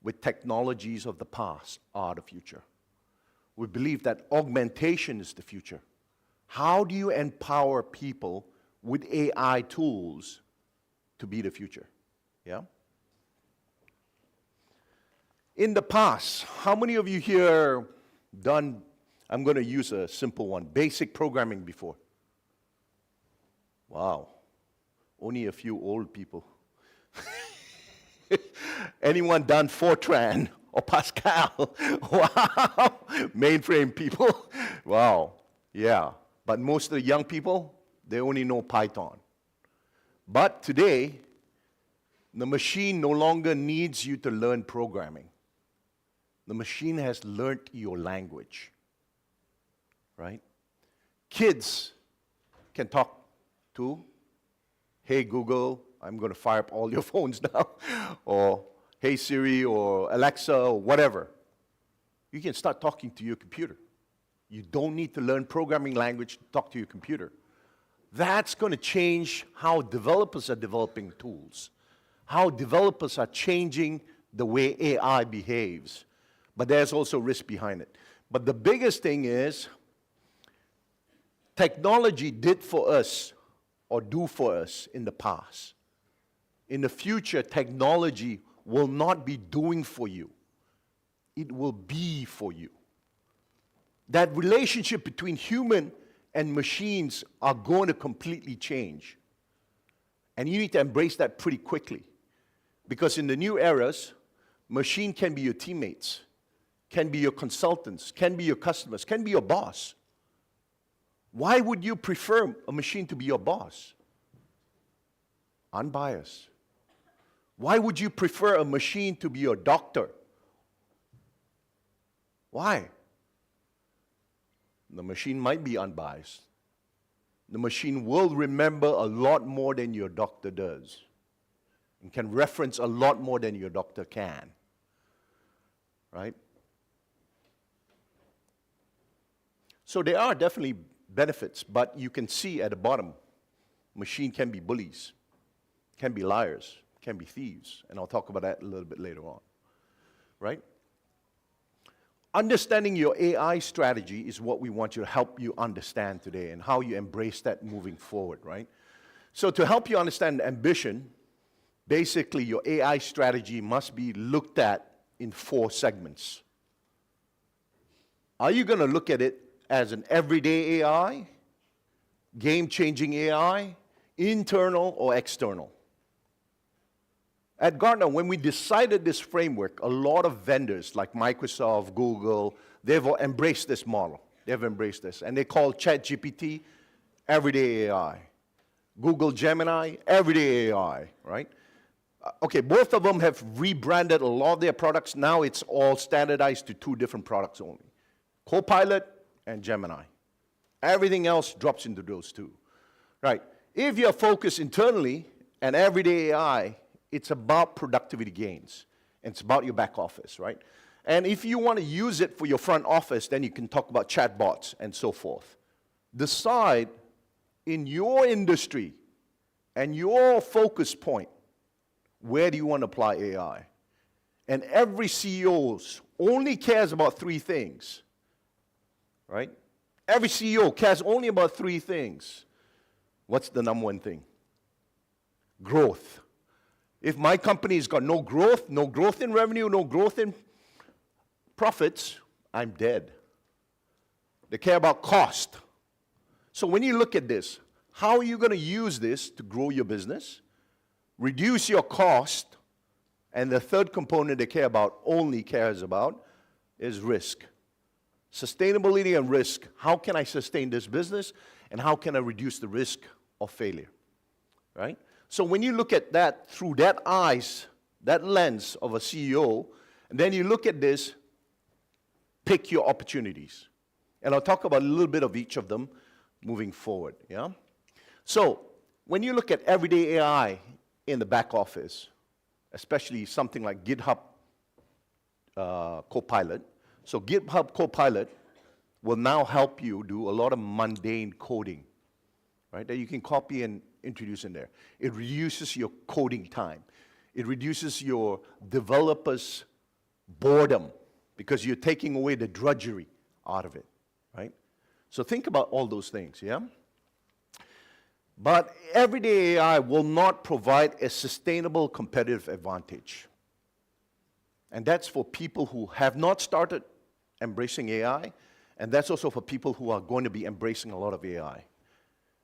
with technologies of the past are the future. We believe that augmentation is the future. How do you empower people with AI tools to be the future. Yeah? In the past, how many of you here done, I'm going to use a simple one, basic programming before? Wow. Only a few old people. Anyone done Fortran or Pascal? Wow. Mainframe people? Wow. Yeah. But most of the young people, they only know Python. But today, the machine no longer needs you to learn programming. The machine has learned your language, right? Kids can talk to, hey Google, I'm going to fire up all your phones now, or hey Siri, or Alexa, or whatever. You can start talking to your computer. You don't need to learn programming language to talk to your computer. That's going to change how developers are developing tools, how developers are changing the way AI behaves. But there's also risk behind it. But the biggest thing is, technology did for us, or do for us in the past. In the future, technology will not be doing for you. It will be for you. That relationship between human and machines are going to completely change. And you need to embrace that pretty quickly. Because in the new eras, machine can be your teammates, can be your consultants, can be your customers, can be your boss. Why would you prefer a machine to be your boss? Unbiased. Why would you prefer a machine to be your doctor? Why? The machine might be unbiased. The machine will remember a lot more than your doctor does, and can reference a lot more than your doctor can. Right? So there are definitely benefits, but you can see at the bottom, machine can be bullies, can be liars, can be thieves, and I'll talk about that a little bit later on. Right? Understanding your AI strategy is what we want to help you understand today, and how you embrace that moving forward, right? So to help you understand ambition, basically your AI strategy must be looked at in 4 segments. Are you going to look at it as an everyday AI, game-changing AI, internal or external? At Gartner, when we decided this framework, a lot of vendors like Microsoft, Google, they've embraced this model. They've embraced this. And they call ChatGPT everyday AI. Google Gemini, everyday AI, right? Okay, both of them have rebranded a lot of their products. Now it's all standardized to 2 different products only. Copilot and Gemini. Everything else drops into those 2. Right. If you're focused internally and everyday AI, it's about productivity gains. And it's about your back office, right? And if you want to use it for your front office, then you can talk about chatbots and so forth. Decide in your industry and your focus point, where do you want to apply AI? And every CEO only cares about 3 things, right? Every CEO cares only about 3 things. What's the number 1 thing? Growth. If my company's got no growth in revenue, no growth in profits, I'm dead. They care about cost. So when you look at this, how are you going to use this to grow your business, reduce your cost, and the third component they cares about is risk. Sustainability and risk. How can I sustain this business, and how can I reduce the risk of failure, right? So when you look at that through that eyes, that lens of a CEO, and then you look at this, pick your opportunities. And I'll talk about a little bit of each of them moving forward, yeah? So when you look at everyday AI in the back office, especially something like GitHub Copilot, so GitHub Copilot will now help you do a lot of mundane coding, right, that you can copy and introduce in there. It reduces your coding time. It reduces your developers' boredom, because you're taking away the drudgery out of it, right? So think about all those things, yeah? But everyday AI will not provide a sustainable competitive advantage. And that's for people who have not started embracing AI, and that's also for people who are going to be embracing a lot of AI.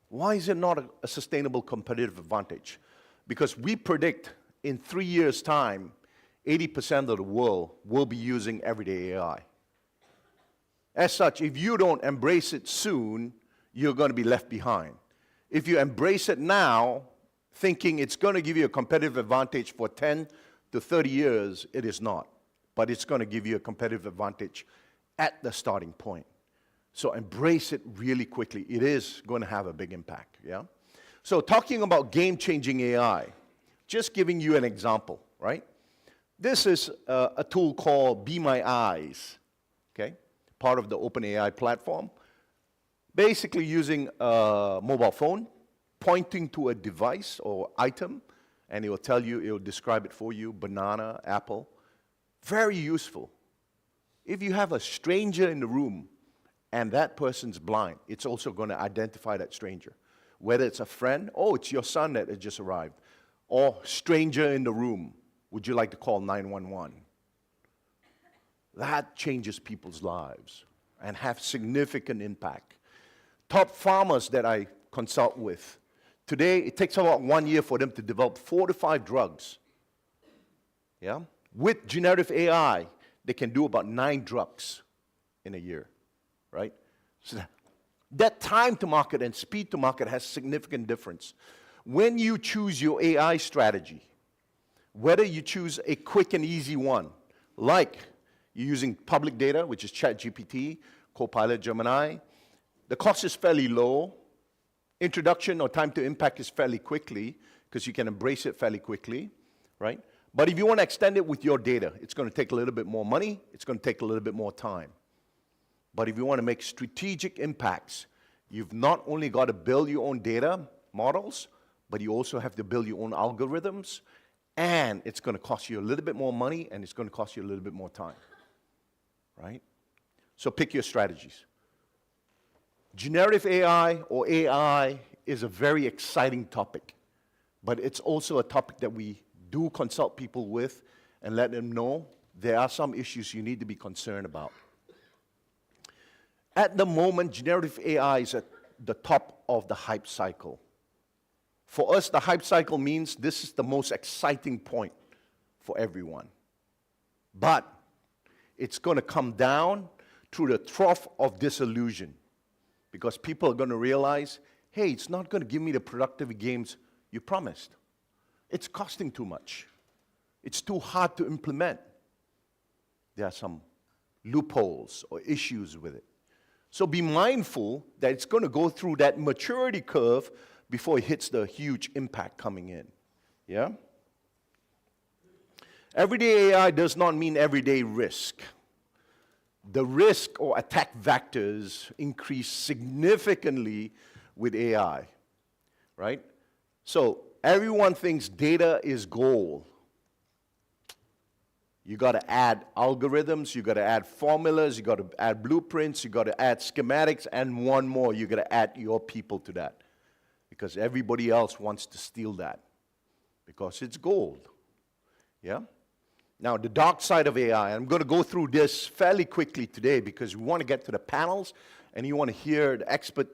Why is it not a sustainable competitive advantage? Because we predict in 3 years' time, 80% of the world will be using everyday AI. As such, if you don't embrace it soon, you're going to be left behind. If you embrace it now, thinking it's going to give you a competitive advantage for 10 to 30 years, it is not. But it's going to give you a competitive advantage at the starting point. So embrace it really quickly. It is going to have a big impact, yeah? So talking about game-changing AI, just giving you an example, right? This is a tool called Be My Eyes, okay? Part of the OpenAI platform. Basically using a mobile phone, pointing to a device or item, and it will tell you, it will describe it for you, banana, apple. Very useful. If you have a stranger in the room and that person's blind, it's also going to identify that stranger. Whether it's a friend, oh, it's your son that has just arrived, or stranger in the room, would you like to call 911? That changes people's lives and have significant impact. Top farmers that I consult with, today it takes about 1 year for them to develop 4 to 5 drugs. Yeah? With generative AI, they can do about 9 drugs in a year, right? So that time to market and speed to market has significant difference. When you choose your AI strategy, whether you choose a quick and easy one, like you're using public data, which is ChatGPT, Copilot, Gemini, the cost is fairly low. Introduction or time to impact is fairly quickly, because you can embrace it fairly quickly, right? But if you want to extend it with your data, it's going to take a little bit more money, it's going to take a little bit more time. But if you want to make strategic impacts, you've not only got to build your own data models, but you also have to build your own algorithms, and it's going to cost you a little bit more money, and it's going to cost you a little bit more time, right? So pick your strategies. Generative AI or AI is a very exciting topic, but it's also a topic that we do consult people with and let them know there are some issues you need to be concerned about. At the moment, generative AI is at the top of the hype cycle. For us, the hype cycle means this is the most exciting point for everyone. But it's going to come down through the trough of disillusion, because people are going to realize, hey, it's not going to give me the productivity gains you promised. It's costing too much. It's too hard to implement. There are some loopholes or issues with it. So be mindful that it's going to go through that maturity curve before it hits the huge impact coming in. Yeah? Everyday AI does not mean everyday risk. The risk or attack vectors increase significantly with AI, right? So everyone thinks data is gold. You got to add algorithms, you got to add formulas, you got to add blueprints, you got to add schematics, and one more, you got to add your people to that, because everybody else wants to steal that because it's gold. Yeah? Now, the dark side of AI, I'm going to go through this fairly quickly today because we want to get to the panels, and you want to hear the expert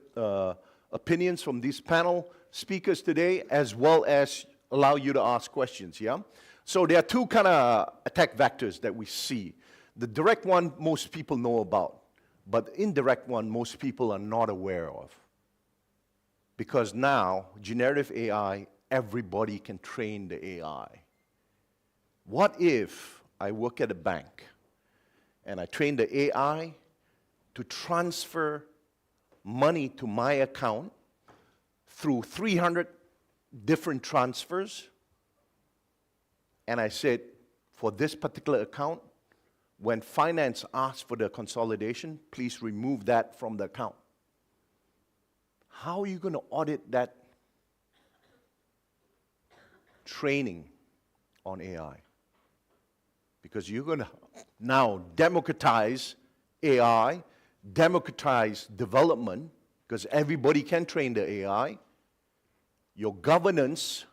opinions from these panel speakers today, as well as allow you to ask questions, yeah? So there are two kind of attack vectors that we see. The direct one, most people know about, but the indirect one, most people are not aware of. Because now, generative AI, everybody can train the AI. What if I work at a bank and I train the AI to transfer money to my account through 300 different transfers, and I said, for this particular account, when finance asks for the consolidation, please remove that from the account. How are you going to audit that training on AI? Because you're going to now democratize AI, democratize development, because everybody can train the AI, your governance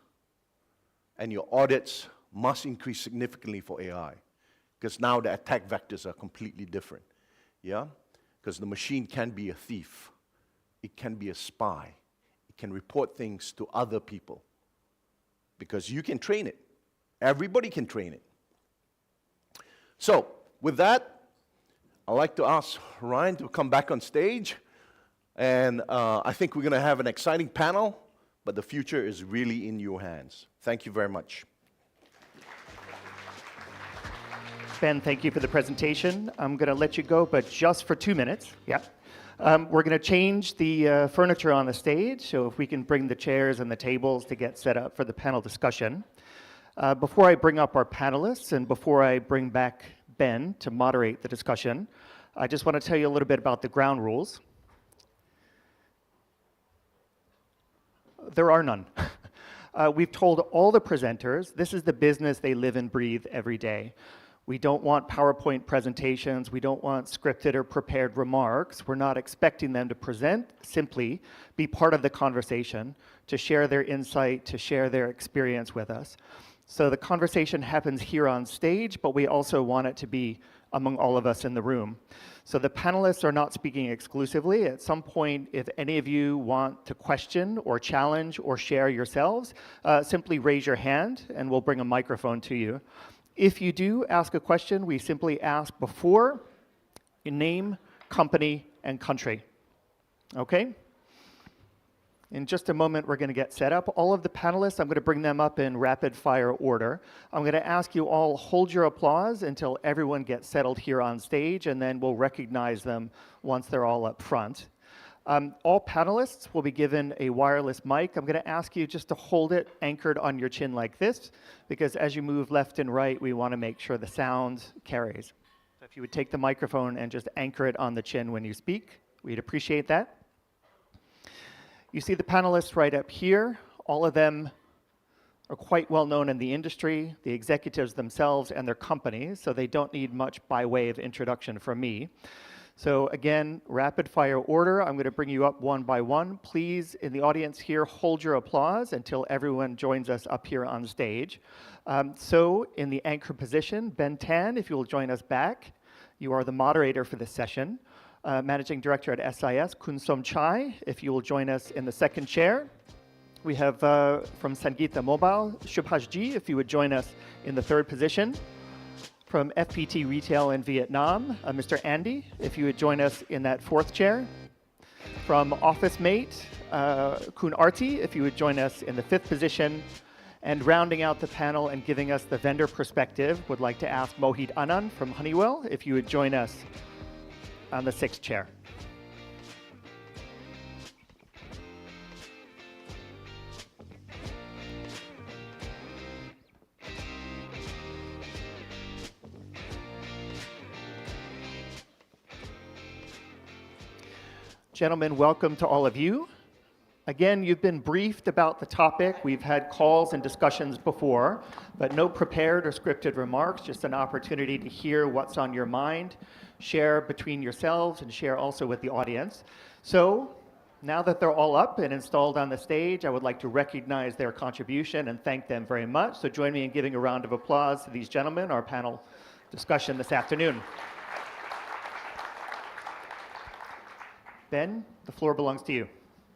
and your audits must increase significantly for AI, because now the attack vectors are completely different, yeah? Because the machine can be a thief, it can be a spy, it can report things to other people, because you can train it. Everybody can train it. So, with that, I'd like to ask Ryan to come back on stage, and I think we're going to have an exciting panel, but the future is really in your hands. Thank you very much. Ben, thank you for the presentation. I'm going to let you go, but just for 2 minutes. Yeah. We're going to change the furniture on the stage, so if we can bring the chairs and the tables to get set up for the panel discussion. Before I bring up our panelists and before I bring back Ben to moderate the discussion, I just want to tell you a little bit about the ground rules. There are none. We've told all the presenters this is the business they live and breathe every day. We don't want PowerPoint presentations. We don't want scripted or prepared remarks. We're not expecting them to present, simply be part of the conversation, to share their insight, to share their experience with us. So the conversation happens here on stage, but we also want it to be among all of us in the room. So the panelists are not speaking exclusively. At some point, if any of you want to question or challenge or share yourselves, simply raise your hand and we'll bring a microphone to you. If you do ask a question, we simply ask before your name, company, and country. Okay? In just a moment, we're going to get set up. All of the panelists, I'm going to bring them up in rapid fire order. I'm going to ask you all hold your applause until everyone gets settled here on stage, and then we'll recognize them once they're all up front. All panelists will be given a wireless mic. I'm going to ask you just to hold it anchored on your chin like this, because as you move left and right, we want to make sure the sound carries. So if you would take the microphone and just anchor it on the chin when you speak, we'd appreciate that. You see the panelists right up here. All of them are quite well known in the industry, the executives themselves and their companies, so they don't need much by way of introduction from me. So again, rapid fire order. I'm going to bring you up one by one. Please, in the audience here, hold your applause until everyone joins us up here on stage. So in the anchor position, Ben Tan, if you will join us back. You are the moderator for this session. Managing Director at SIS, Kun Som Chai, if you will join us in the second chair. We have from Sangeeta Mobile, Shubhaj Ji, if you would join us in the third position. From FPT Retail in Vietnam, Mr. Andy, if you would join us in that fourth chair. From OfficeMate, Kun Arti, if you would join us in the fifth position. And rounding out the panel and giving us the vendor perspective, would like to ask Mohit Anand from Honeywell, if you would join us on the sixth chair. Gentlemen, welcome to all of you. Again, you've been briefed about the topic. We've had calls and discussions before, but no prepared or scripted remarks, just an opportunity to hear what's on your mind, share between yourselves, and share also with the audience. So now that they're all up and installed on the stage, I would like to recognize their contribution and thank them very much. So join me in giving a round of applause to these gentlemen, our panel discussion this afternoon. Ben, the floor belongs to you.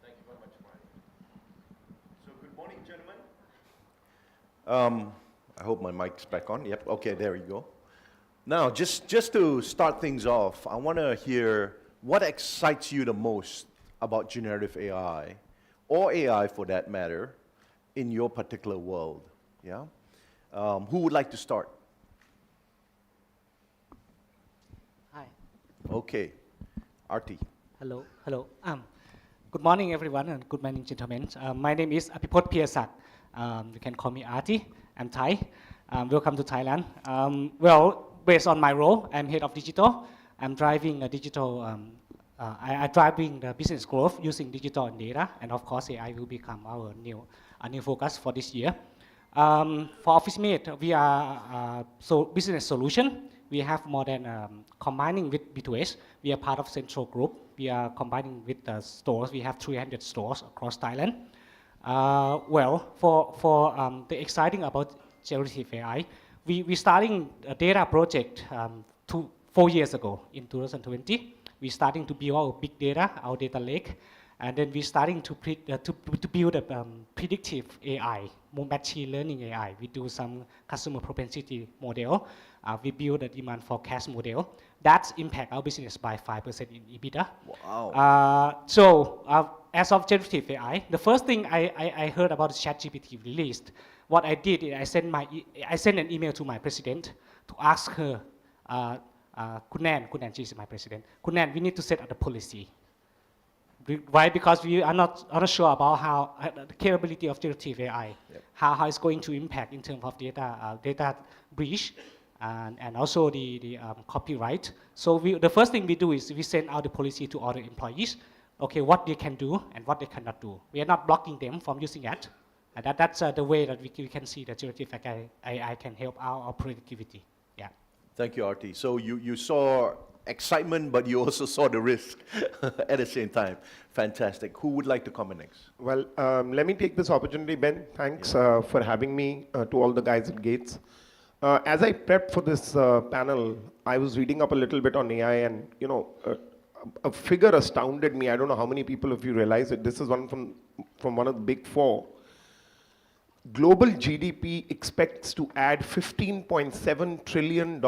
Thank you very much, Brian. So good morning, gentlemen. I hope my mic's back on. Yep, okay, there we go. Now, just to start things off, I want to hear what excites you the most about generative AI, or AI for that matter, in your particular world, yeah? Who would like to start? Hi. Okay, Arti. Hello. Good morning, everyone, and good morning, gentlemen. My name is Apipot Piasak. You can call me Arti. I'm Thai. Welcome to Thailand. Well, based on my role, I'm head of digital. I'm driving a digital. I'm driving the business growth using digital and data, and of course, AI will become our new focus for this year. For OfficeMate, we are business solution. We have more than combining with B2S. We are part of Central Group. We are combining with the stores. We have 300 stores across Thailand. Well, for the exciting about generative AI, we starting a data project 4 years ago in 2020. We starting to build our big data, our data lake, and then we starting to build a predictive AI, more machine learning AI. We do some customer propensity model. We build a demand forecast model. That's impact our business by 5% in EBITDA. Wow. As of generative AI, the first thing I heard about the ChatGPT released, what I did is I sent an email to my president to ask her, Kunan, she's my president. Kunan, we need to set up the policy. Why? Because we are not sure about how the capability of generative AI, how it's going to impact in terms of data breach, and also the copyright. So the first thing we do is we send out the policy to all the employees. Okay, what they can do and what they cannot do. We are not blocking them from using it. And that's the way that we can see that generative AI can help our productivity. Yeah. Thank you, Artie. So you saw excitement, but you also saw the risk at the same time. Fantastic. Who would like to comment next? Well, let me take this opportunity, Ben. Thanks for having me, to all the guys at Gates. As I prepped for this panel, I was reading up a little bit on AI, and a figure astounded me. I don't know how many people of you realize it. This is one from one of the big four. Global GDP expects to add $15.7 trillion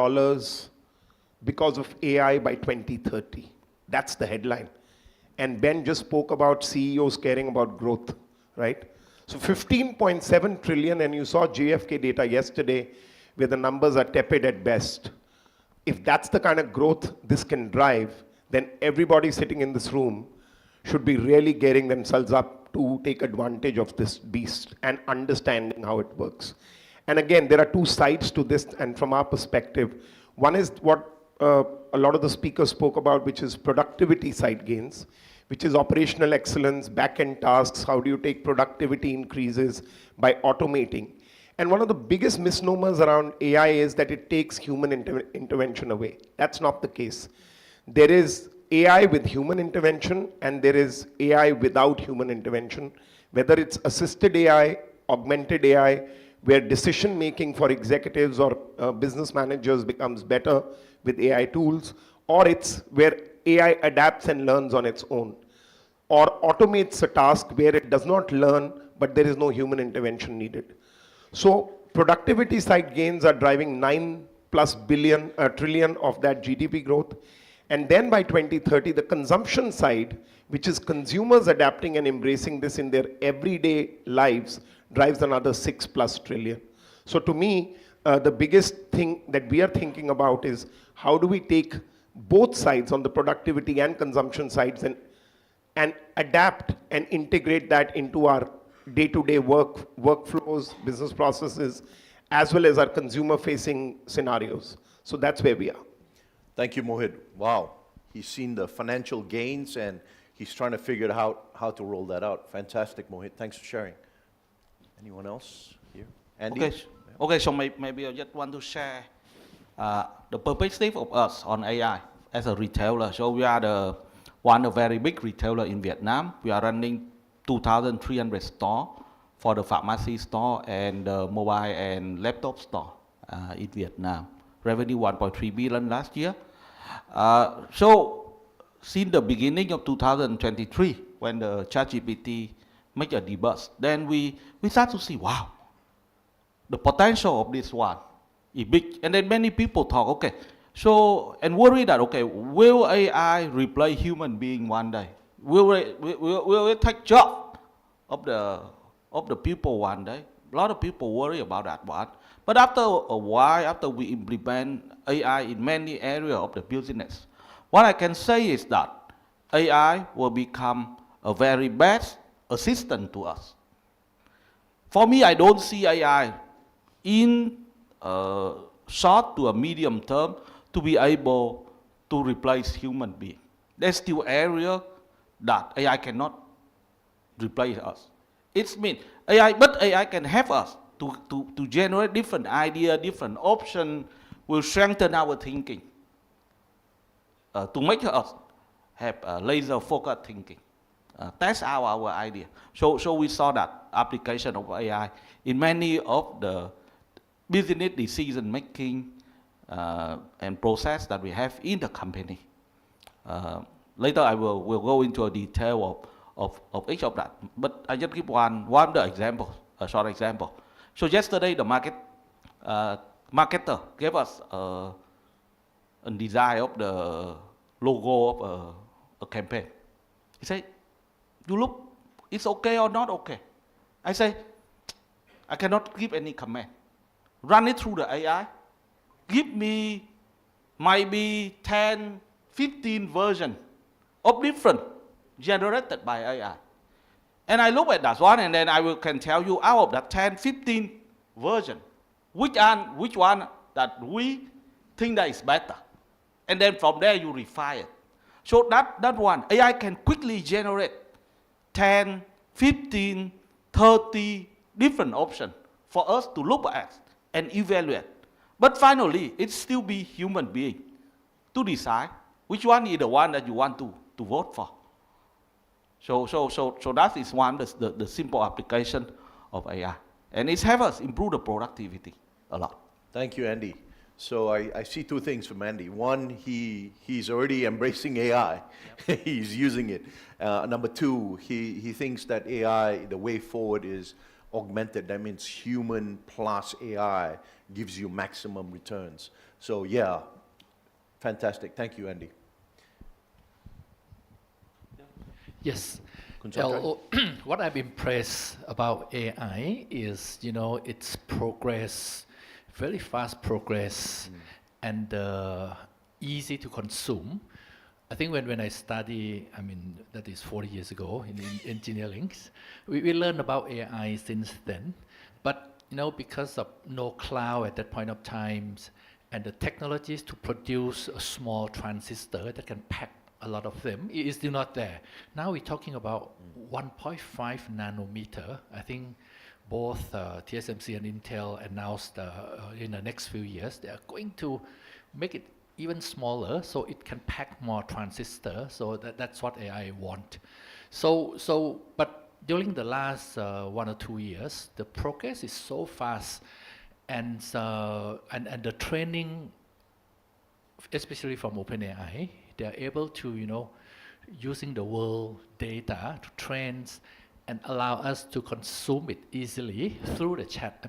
because of AI by 2030. That's the headline. And Ben just spoke about CEOs caring about growth, right? So 15.7 trillion, and you saw JFK data yesterday where the numbers are tepid at best. If that's the kind of growth this can drive, then everybody sitting in this room should be really gearing themselves up to take advantage of this beast and understanding how it works. And again, there are two sides to this, and from our perspective, one is what a lot of the speakers spoke about, which is productivity side gains, which is operational excellence, back-end tasks, how do you take productivity increases by automating. And one of the biggest misnomers around AI is that it takes human intervention away. That's not the case. There is AI with human intervention, and there is AI without human intervention, whether it's assisted AI, augmented AI, where decision making for executives or business managers becomes better with AI tools, or it's where AI adapts and learns on its own, or automates a task where it does not learn, but there is no human intervention needed. So productivity side gains are driving 9+ trillion of that GDP growth. And then by 2030, the consumption side, which is consumers adapting and embracing this in their everyday lives, drives another 6+ trillion. So to me, the biggest thing that we are thinking about is how do we take both sides on the productivity and consumption sides and adapt and integrate that into our day-to-day workflows, business processes, as well as our consumer-facing scenarios. So that's where we are. Thank you, Mohit. Wow. He's seen the financial gains, and he's trying to figure out how to roll that out. Fantastic, Mohit. Thanks for sharing. Anyone else here? Andy? Okay, so maybe I just want to share the perspective of us on AI as a retailer. So we are one of very big retailer in Vietnam. We are running 2,300 stores for the pharmacy store and the mobile and laptop store in Vietnam. Revenue 1.3 billion last year. So since the beginning of 2023, when the ChatGPT make a debug, then we start to see, wow, the potential of this one is big. And then many people talk, okay, so, and worry that, okay, will AI replace human being one day? Will it take job of the people one day? A lot of people worry about that one. But after a while, after we implement AI in many areas of the business, what I can say is that AI will become a very best assistant to us. For me, I don't see AI in short to a medium term to be able to replace human being. There's still area that AI cannot replace us. It's mean AI, but AI can help us to generate different ideas, different options, will strengthen our thinking, to make us have a laser focused thinking. test out our idea. So we saw that application of AI in many of the business decision making and process that we have in the company. Later I will go into a detail of each of that, but I just give one the example, a short example. So yesterday the marketer gave us a design of the logo of a campaign. He said, "You look, it's okay or not okay?" I say, "I cannot give any comment. Run it through the AI. Give me maybe 10, 15 versions of different generated by AI. And I look at that one, and then can tell you out of that 10, 15 version, which one that we think that is better. And then from there you refine it. So that one, AI can quickly generate 10, 15, 30 different options for us to look at and evaluate. But finally, it still be human being to decide which one is the one that you want to vote for. So that is one, the simple application of AI. And it helps us improve the productivity a lot. Thank you, Andy. So I see two things from Andy. One, he's already embracing AI. Yep. He's using it. Number two, he thinks that AI, the way forward is augmented. That means human plus AI gives you maximum returns. So yeah, fantastic. Thank you, Andy. Yes. Well, What I'm impressed about AI is, its progress, very fast progress, and easy to consume. I think when I study, that is 40 years ago in engineering, we learned about AI since then. But, because of no cloud at that point of time, and the technologies to produce a small transistor that can pack a lot of them is still not there. Now we're talking about 1.5 nanometer. I think both TSMC and Intel announced in the next few years they are going to make it even smaller so it can pack more transistors. So that's what AI want. But during the last 1 or 2 years, the progress is so fast, and the training, especially from OpenAI, they are able to, using the world data to train and allow us to consume it easily through the chat.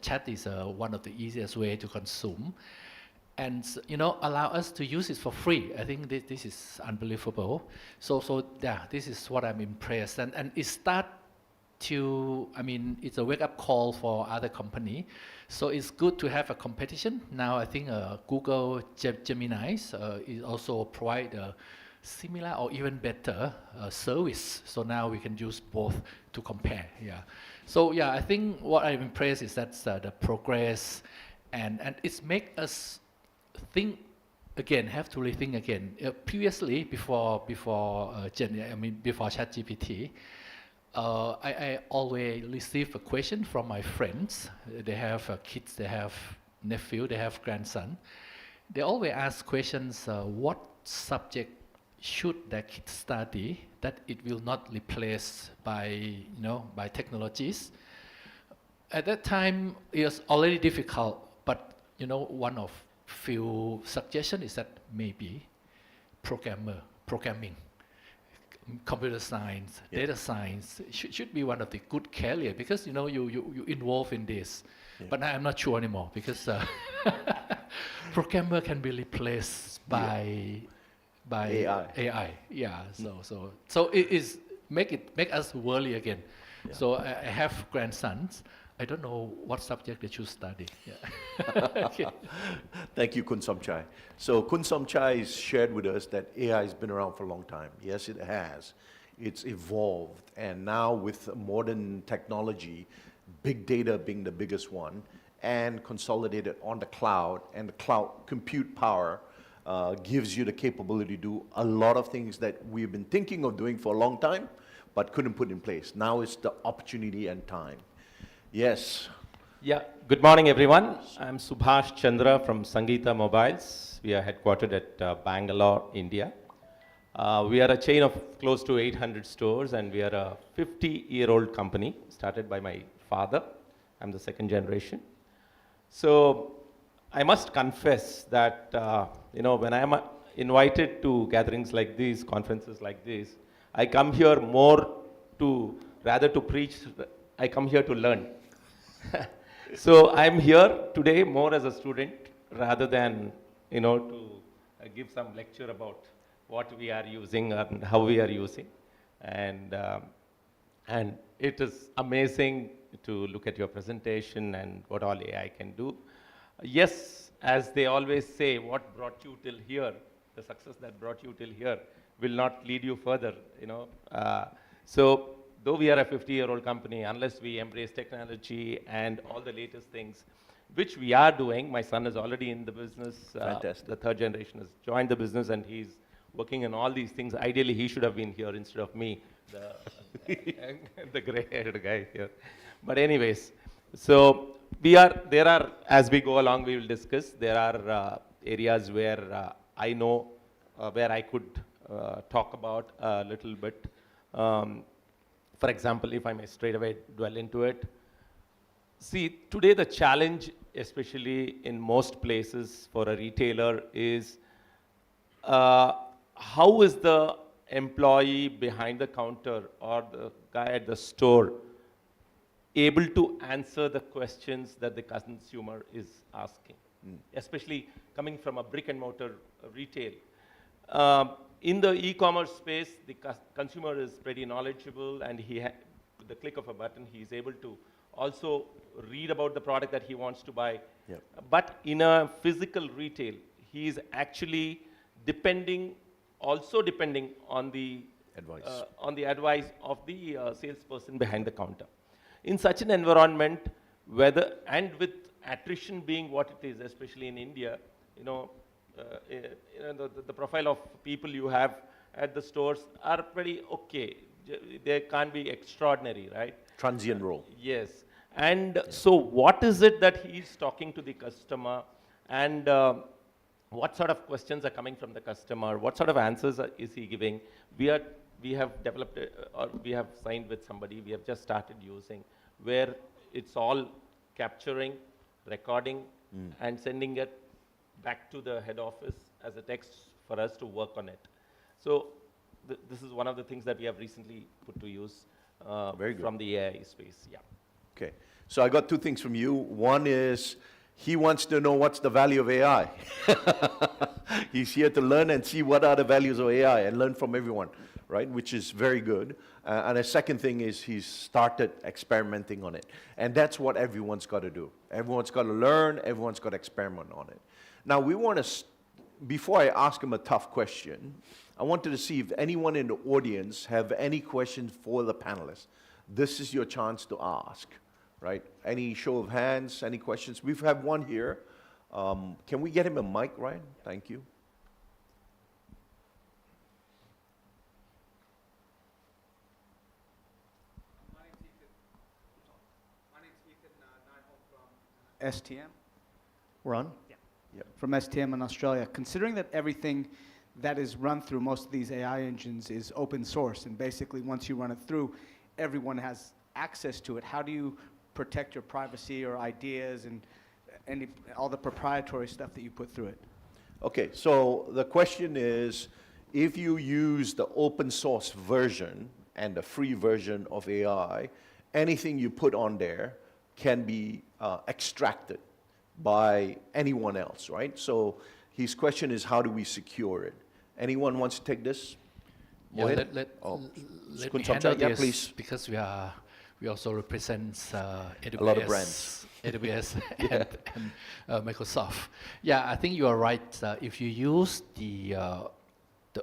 Chat is one of the easiest way to consume, and allow us to use it for free. I think this is unbelievable. So yeah, this is what I'm impressed, and it start to, it's a wake-up call for other company. So it's good to have a competition. Now I think Google Gemini is also provide a similar or even better service. So now we can use both to compare. Yeah. So yeah, I think what I'm impressed is that's the progress, and it's make us think again, have to rethink again. Previously, before ChatGPT, I always receive a question from my friends. They have kids, they have nephew, they have grandson. They always ask questions, what subject should their kids study that it will not replace by technologies. At that time, it was already difficult, but one of few suggestions is that maybe programming, computer science, data science should be one of the good career, because you involved in this. Yeah. But I'm not sure anymore, because programmer can be replaced by AI. Yeah. So it is make us worry again. Yeah. So I have grandsons. I don't know what subject they should study. Yeah. Okay. Thank you, Kun Somchai. So Kun Somchai has shared with us that AI has been around for a long time. Yes, it has. It's evolved, and now with modern technology, big data being the biggest one, and consolidated on the cloud, and the cloud compute power gives you the capability to do a lot of things that we've been thinking of doing for a long time, but couldn't put in place. Now is the opportunity and time. Yes. Yeah, good morning everyone. I'm Subhash Chandra from Sangeeta Mobiles. We are headquartered at Bangalore, India. We are a chain of close to 800 stores, and we are a 50-year-old company started by my father. I'm the second generation. So I must confess that when I am invited to gatherings like these, conferences like this, I come here more to rather to preach. I come here to learn. So I'm here today more as a student rather than to give some lecture about what we are using and how we are using, and it is amazing to look at your presentation and what all AI can do. Yes, as they always say, what brought you till here, the success that brought you till here will not lead you further, So though we are a 50-year-old company, unless we embrace technology and all the latest things, which we are doing, my son is already in the business. Fantastic. The third generation has joined the business, and he's working on all these things. Ideally, he should have been here instead of me, the gray-haired guy here. But anyways, so there are, as we go along, we will discuss. There are areas where I know, where I could talk about a little bit. For example, if I may straight away dwell into it. See, today the challenge, especially in most places for a retailer, is how is the employee behind the counter or the guy at the store able to answer the questions that the consumer is asking, especially coming from a brick and mortar retail. In the e-commerce space, the consumer is pretty knowledgeable, and with the click of a button, he is able to also read about the product that he wants to buy. Yep. But in a physical retail, he is actually depending on the advice of the salesperson behind the counter. In such an environment, with attrition being what it is, especially in India, the profile of people you have at the stores are pretty okay. They can't be extraordinary, right? Transient role. Yes. And so what is it that he's talking to the customer, and what sort of questions are coming from the customer? What sort of answers is he giving? We have developed, or we have signed with somebody, we have just started using, where it's all capturing, recording, and sending it back to the head office as a text for us to work on it. So this is one of the things that we have recently put to use Very good. from the AI space. Yeah. Okay, so I got two things from you. One is he wants to know what's the value of AI. He's here to learn and see what are the values of AI and learn from everyone, right? Which is very good. And the second thing is he's started experimenting on it. And that's what everyone's got to do. Everyone's got to learn, everyone's got to experiment on it. Now we want to, before I ask him a tough question, I wanted to see if anyone in the audience have any questions for the panelists. This is your chance to ask, right? Any show of hands, any questions? We've had one here. Can we get him a mic, Ryan? Thank you. STM. We're on? From STM in Australia. Considering that everything that is run through most of these AI engines is open source, and basically once you run it through, everyone has access to it, how do you protect your privacy or ideas and all the proprietary stuff that you put through it? Okay, so the question is, if you use the open source version and the free version of AI, anything you put on there can be extracted by anyone else, right? So his question is, how do we secure it? Anyone wants to take this? Yeah, Mohit? let me Kun handle Somchai, yeah, this, please. because we also represent AWS, lot of brands. AWS and Microsoft. Yeah, I think you are right. If you use the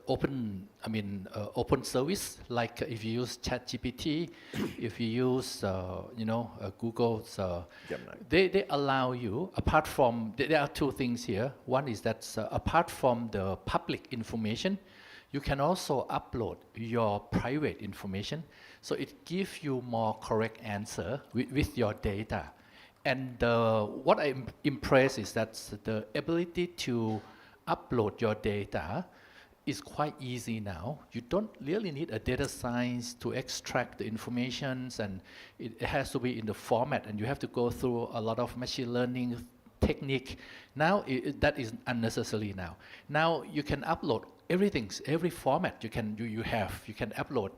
open, open service, like if you use ChatGPT, if you use, Google's, Gemini. they allow you, apart from, there are two things here. One is that apart from the public information, you can also upload your private information. So it gives you more correct answer with your data. And what I'm impressed is that the ability to upload your data is quite easy now. You don't really need a data science to extract the informations, and it has to be in the format, and you have to go through a lot of machine learning technique. Now that is unnecessary now. Now you can upload everything, every format you have. You can upload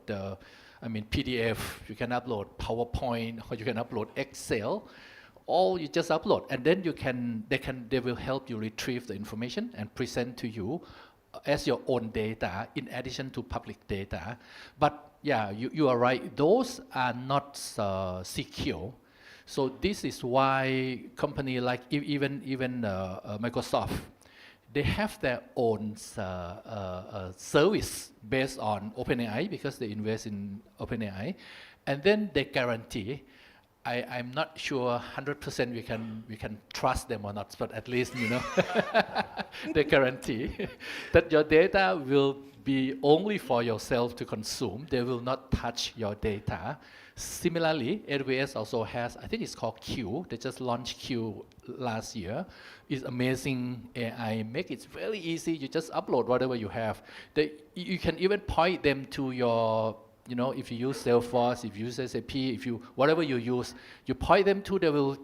PDF, you can upload PowerPoint, or you can upload Excel. All you just upload, and then they will help you retrieve the information and present to you as your own data in addition to public data. But yeah, you are right, those are not secure. So this is why company like even Microsoft, they have their own service based on OpenAI because they invest in OpenAI, and then they guarantee. I'm not sure 100% we can trust them or not, but at least they guarantee that your data will be only for yourself to consume. They will not touch your data. Similarly, AWS also has, I think it's called Q. They just launched Q last year. It's amazing AI. Make it very easy. You just upload whatever you have. You can even point them to your, if you use Salesforce, if you use SAP, whatever you use, you point them to, they will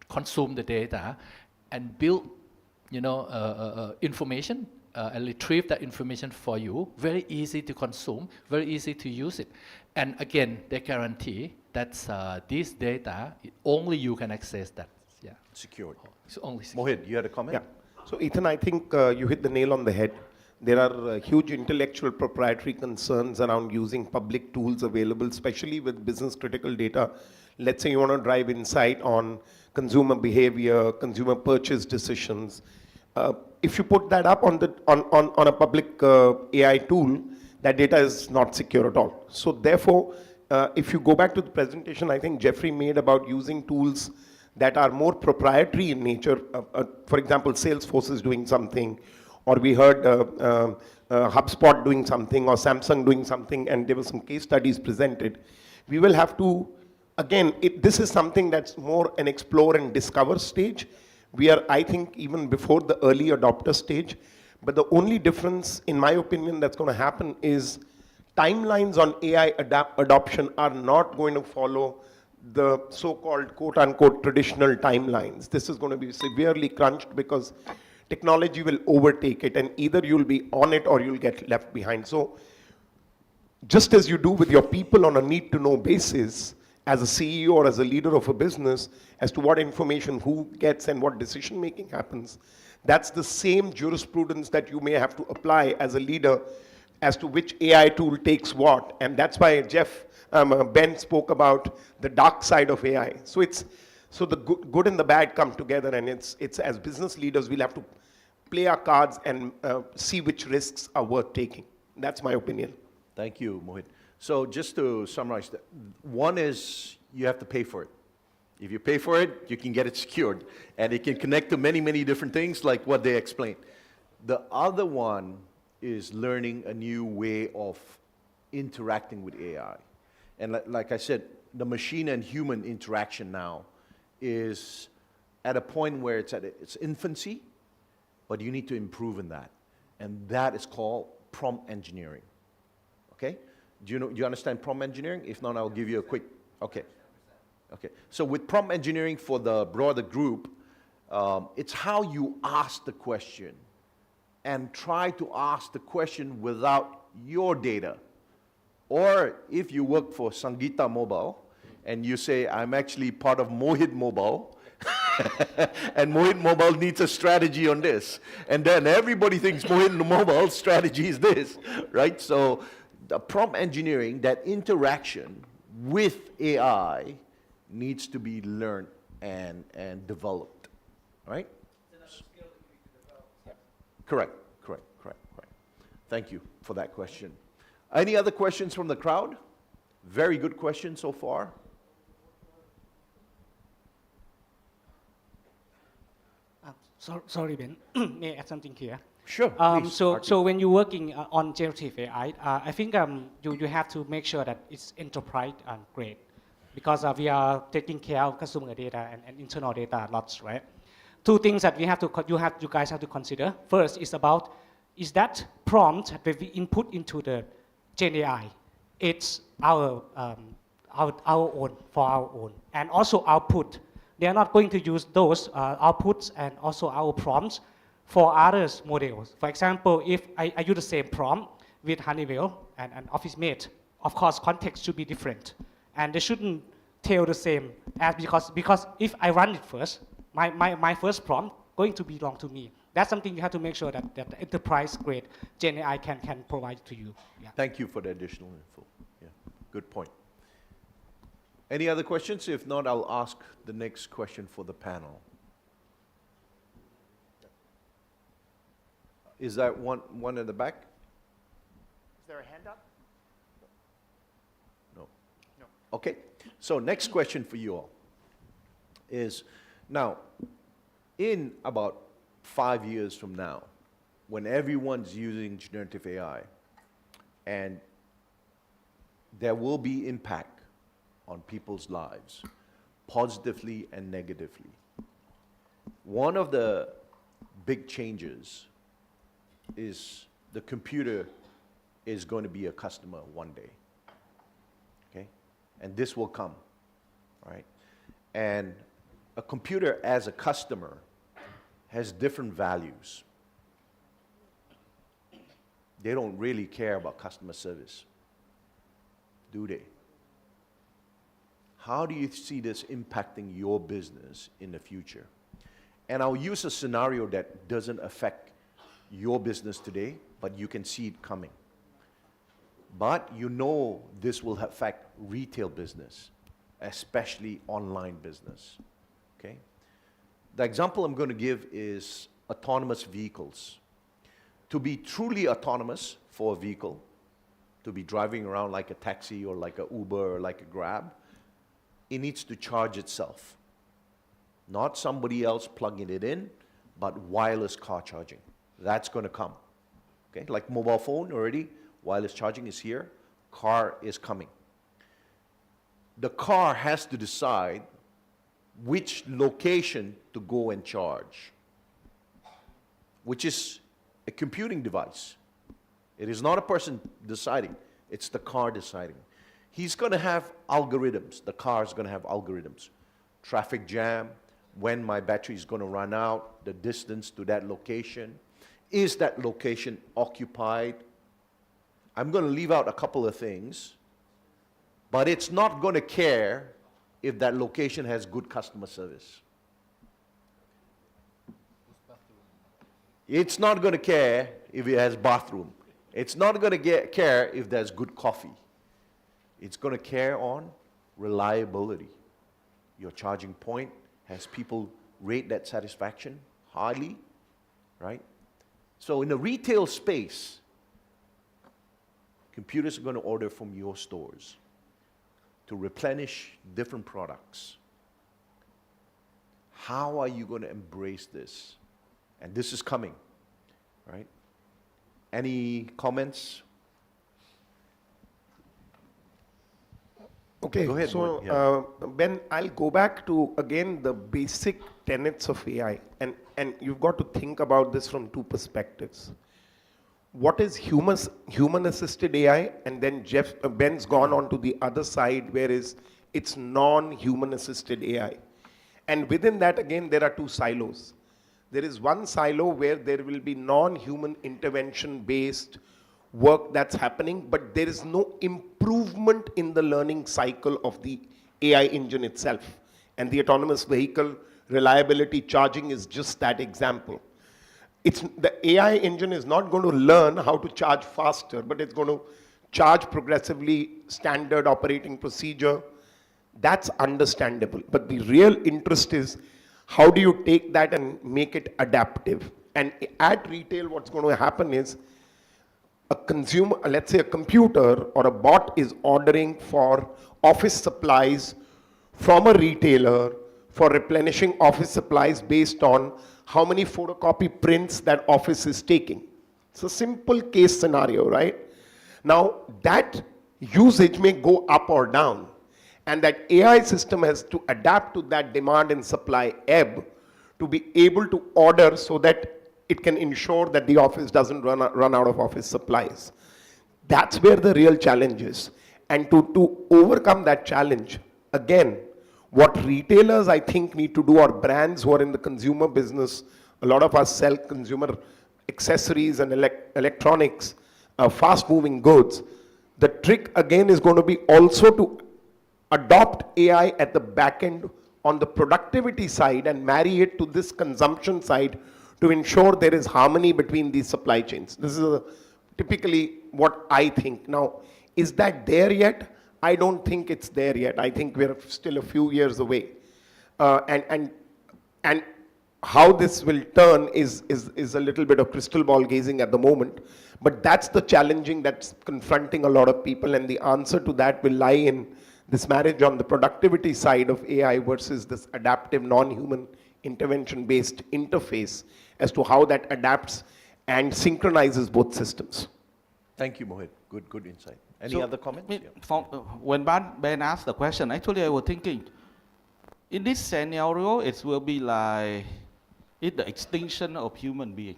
consume the data and build, information and retrieve that information for you. Very easy to consume, very easy to use it. And again, they guarantee that this data, only you can access that. Yeah. Secured. It's only secure. Mohit, you had a comment? Yeah. So Ethan, I think you hit the nail on the head. There are huge intellectual proprietary concerns around using public tools available, especially with business critical data. Let's say you want to drive insight on consumer behavior, consumer purchase decisions. If you put that up on a public AI tool, that data is not secure at all. So therefore, if you go back to the presentation I think Jeffrey made about using tools that are more proprietary in nature, for example, Salesforce is doing something, or we heard HubSpot doing something, or Samsung doing something, and there were some case studies presented. We will have to, again, this is something that's more an explore and discover stage. We are, I think, even before the early adopter stage. But the only difference, in my opinion, that's going to happen is timelines on AI adoption are not going to follow the so-called quote-unquote traditional timelines. This is going to be severely crunched because technology will overtake it, and either you'll be on it or you'll get left behind. So just as you do with your people on a need-to-know basis, as a CEO or as a leader of a business, as to what information who gets and what decision-making happens, that's the same jurisprudence that you may have to apply as a leader as to which AI tool takes what. And that's why Ben spoke about the dark side of AI. So the good and the bad come together, and it's as business leaders, we'll have to play our cards and see which risks are worth taking. That's my opinion. Thank you, Mohit. So just to summarize that, one is you have to pay for it. If you pay for it, you can get it secured, and it can connect to many, many different things like what they explained. The other one is learning a new way of interacting with AI. And like I said, the machine and human interaction now is at a point where it's at its infancy, but you need to improve in that. And that is called prompt engineering. Okay? Do you understand prompt engineering? If not, I'll give you a quick, okay. Okay, so with prompt engineering for the broader group, it's how you ask the question and try to ask the question without your data. Or if you work for Sangeeta Mobile and you say, I'm actually part of Mohit Mobile, and Mohit Mobile needs a strategy on this. And then everybody thinks Mohit Mobile's strategy is this, right? So the prompt engineering, that interaction with AI needs to be learned and developed, right? It's another skill that you need to develop. Yeah. Correct. Thank you for that question. Any other questions from the crowd? Very good question so far. Sorry, Ben. May I add something here? Sure. Please, so when you're working on generative AI, I think you have to make sure that it's enterprise grade, because we are taking care of consumer data and internal data lots, right? Two things that you guys have to consider. First is about is that prompt that we input into the Gen AI, it's our own, for our own, and also output. They are not going to use those outputs and also our prompts for others models. For example, if I use the same prompt with Honeywell and OfficeMate, of course, context should be different. And they shouldn't tell the same as because if I run it first, my first prompt going to belong to me. That's something you have to make sure that the enterprise grade Gen AI can provide to you. Yeah. Thank you for the additional info. Yeah, good point. Any other questions? If not, I'll ask the next question for the panel. Is that one in the back? Is there a hand up? No. No. Okay. So next question for you all is, now, in about 5 years from now, when everyone's using generative AI, and there will be impact on people's lives, positively and negatively. One of the big changes is the computer is going to be a customer one day, okay? And this will come, right? And a computer as a customer has different values. They don't really care about customer service, do they? How do you see this impacting your business in the future? And I'll use a scenario that doesn't affect your business today, but you can see it coming. But you know this will affect retail business, especially online business, okay? The example I'm going to give is autonomous vehicles. To be truly autonomous for a vehicle, to be driving around like a taxi or like a Uber or like a Grab, it needs to charge itself. Not somebody else plugging it in, but wireless car charging. That's going to come. Okay, like mobile phone already, wireless charging is here, car is coming. The car has to decide which location to go and charge, which is a computing device. It is not a person deciding, it's the car deciding. He's going to have algorithms. The car is going to have algorithms. Traffic jam, when my battery is going to run out, the distance to that location. Is that location occupied? I'm going to leave out a couple of things, but it's not going to care if that location has good customer service. It's not going to care if it has bathroom. It's not going to care if there's good coffee. It's going to care on reliability. Your charging point, has people rate that satisfaction highly, right? So in the retail space, computers are going to order from your stores to replenish different products. How are you going to embrace this? And this is coming, right? Any comments? Okay, Go ahead, so yeah. Ben, I'll go back to, again, the basic tenets of AI. And you've got to think about this from two perspectives. What is human-assisted AI? And then Ben's gone on to the other side, where it's non-human assisted AI. And within that, again, there are two silos. There is one silo where there will be non-human intervention-based work that's happening, but there is no improvement in the learning cycle of the AI engine itself. And the autonomous vehicle reliability charging is just that example. The AI engine is not going to learn how to charge faster, but it's going to charge progressively, standard operating procedure. That's understandable. But the real interest is, how do you take that and make it adaptive? And at retail, what's going to happen is, a consumer, let's say a computer or a bot is ordering for office supplies from a retailer for replenishing office supplies based on how many photocopy prints that office is taking. It's a simple case scenario, right? Now, that usage may go up or down, and that AI system has to adapt to that demand and supply ebb to be able to order so that it can ensure that the office doesn't run out of office supplies. That's where the real challenge is. And to overcome that challenge, again, what retailers I think need to do, or brands who are in the consumer business, a lot of us sell consumer accessories and electronics, fast moving goods. The trick again is going to be also to adopt AI at the back end on the productivity side and marry it to this consumption side to ensure there is harmony between these supply chains. This is typically what I think. Now, is that there yet? I don't think it's there yet. I think we're still a few years away. And how this will turn is a little bit of crystal ball gazing at the moment. But that's the challenging that's confronting a lot of people, and the answer to that will lie in this marriage on the productivity side of AI versus this adaptive non-human intervention-based interface as to how that adapts and synchronizes both systems. Thank you, Mohit. Good insight. Any So, other comments? Yeah. When Ben asked the question, actually I was thinking, in this scenario, it will be like it's the extinction of human being.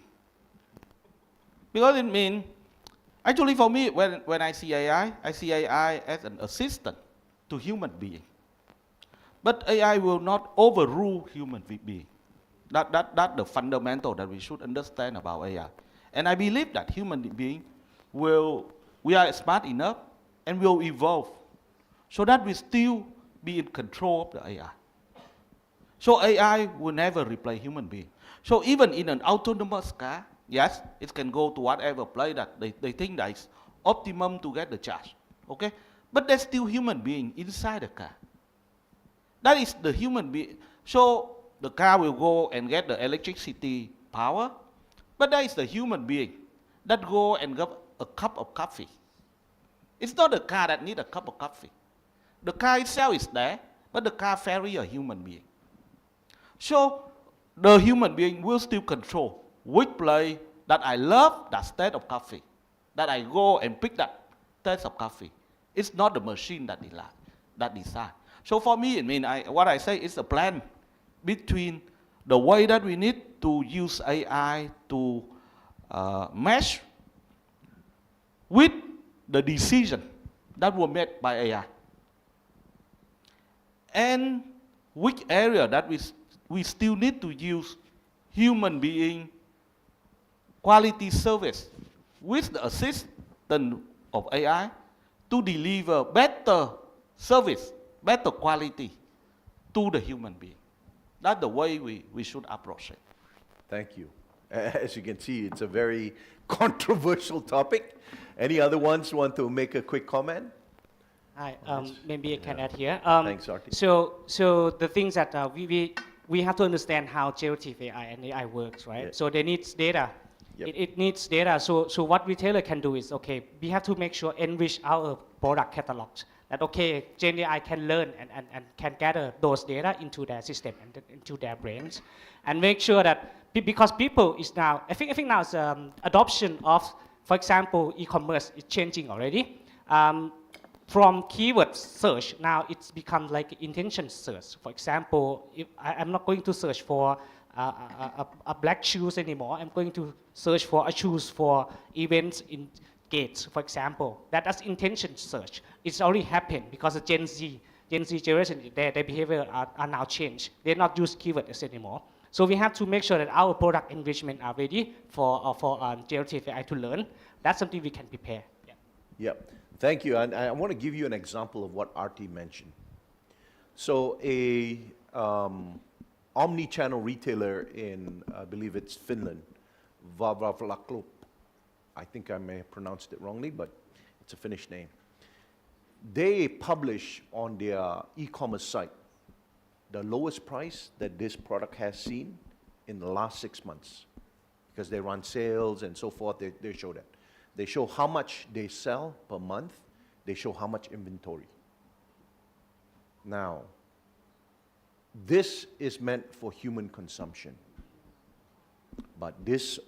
Because it means, actually for me, when I see AI as an assistant to human being. But AI will not overrule human being. That's the fundamental that we should understand about AI. And I believe that human being we are smart enough and will evolve so that we still be in control of the AI. So AI will never replace human being. So even in an autonomous car, yes, it can go to whatever place that they think that is optimum to get the charge. Okay? But there's still human being inside the car. That is the human being. So the car will go and get the electricity power, but that is the human being that go and get a cup of coffee. It's not the car that needs a cup of coffee. The car itself is there, but the car carries a human being. So the human being will still control which place that I love that taste of coffee, that I go and pick that taste of coffee. It's not the machine that decide. So for me, what I say is a plan between the way that we need to use AI to mesh with the decision that were made by AI. And which area that we still need to use human being quality service with the assistance of AI to deliver better service, better quality to the human being. That's the way we should approach it. Thank you. As you can see, it's a very controversial topic. Any other ones want to make a quick comment? Hi, maybe I can add here. Thanks, Arti. So the things that we have to understand how generative AI and AI works, right? Yeah. So they need data. Yep. It needs data. So what retailer can do is, okay, we have to make sure enrich our product catalogs. That okay, Gen AI can learn and can gather those data into their system and into their brains, and make sure that because people is now, I think now it's adoption of, for example, e-commerce is changing already. From keyword search, now it's become like intention search. For example, if I'm not going to search for a black shoes anymore, I'm going to search for a shoes for events in Gates, for example. That's intention search. It's already happened because the Gen Z generation, their behavior are now changed. They're not use keywords anymore. So we have to make sure that our product enrichment are ready for generative AI to learn. That's something we can prepare. Yeah. Yep. Thank you. And I want to give you an example of what Arti mentioned. So a omni-channel retailer in, I believe it's Finland, Vavlavlaklup. I think I may have pronounced it wrongly, but it's a Finnish name. They publish on their e-commerce site the lowest price that this product has seen in the last 6 months, because they run sales and so forth. They show that. They show how much they sell per month. They show how much inventory. Now, this is meant for human consumption. But this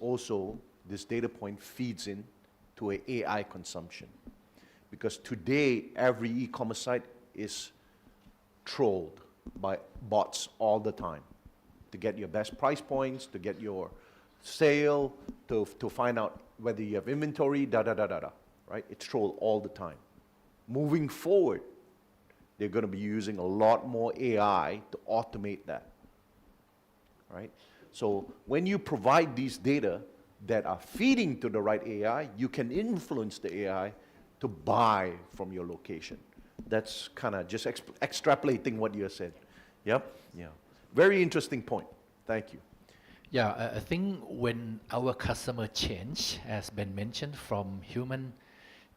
data point feeds in to an AI consumption. Because today, every e-commerce site is trolled by bots all the time to get your best price points, to get your sale, to find out whether you have inventory, right? It's trolled all the time. Moving forward, they're going to be using a lot more AI to automate that, right? So when you provide these data that are feeding to the right AI, you can influence the AI to buy from your location. That's kind of just extrapolating what you said. Yep, yeah. Very interesting point. Thank you. Yeah, I think when our customer change, as been mentioned, from human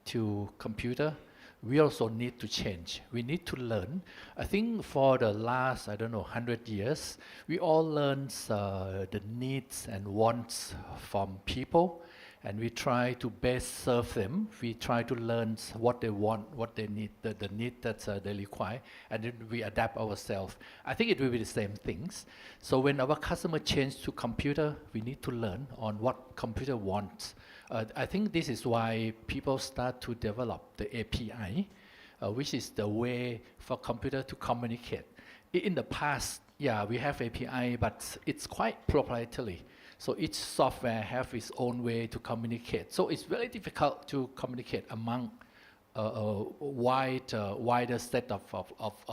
to computer, we also need to change. We need to learn. I think for the last, 100 years, we all learned the needs and wants from people, and we try to best serve them. We try to learn what they want, what they need, the need that they require, and then we adapt ourselves. I think it will be the same things. So when our customer change to computer, we need to learn on what computer wants. I think this is why people start to develop the API, which is the way for computer to communicate. In the past, yeah, we have API, but it's quite proprietary. So each software have its own way to communicate. So it's very difficult to communicate among a wider set of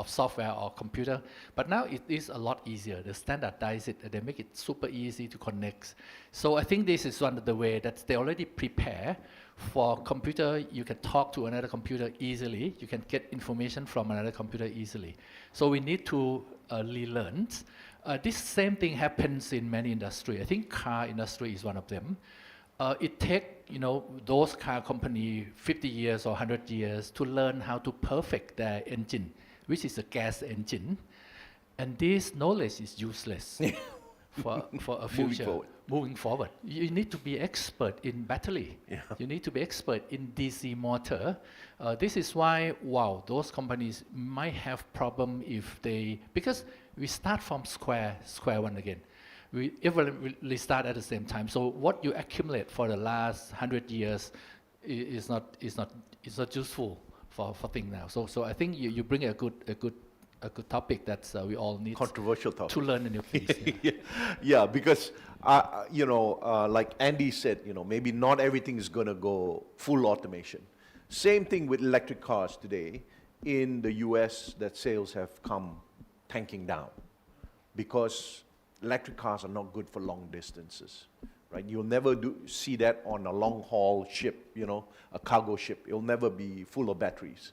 software or computer. But now it is a lot easier. They standardize it, and they make it super easy to connect. So I think this is one of the way that they already prepare for computer. You can talk to another computer easily. You can get information from another computer easily. So we need to relearn. This same thing happens in many industries. I think car industry is one of them. It takes, those car company 50 years or 100 years to learn how to perfect their engine, which is a gas engine. And this knowledge is useless for a future. Moving forward. You need to be expert in battery. Yeah. You need to be expert in DC motor. This is why, those companies might have problem if because we start from square one again. We start at the same time. So what you accumulate for the last 100 years is not useful for things now. So I think you bring a good topic that we all need controversial topic to learn in your piece. Yeah. Yeah, because like Andy said, maybe not everything is going to go full automation. Same thing with electric cars today. In the US, that sales have come tanking down because electric cars are not good for long distances, right? You'll never see that on a long haul ship, a cargo ship. It'll never be full of batteries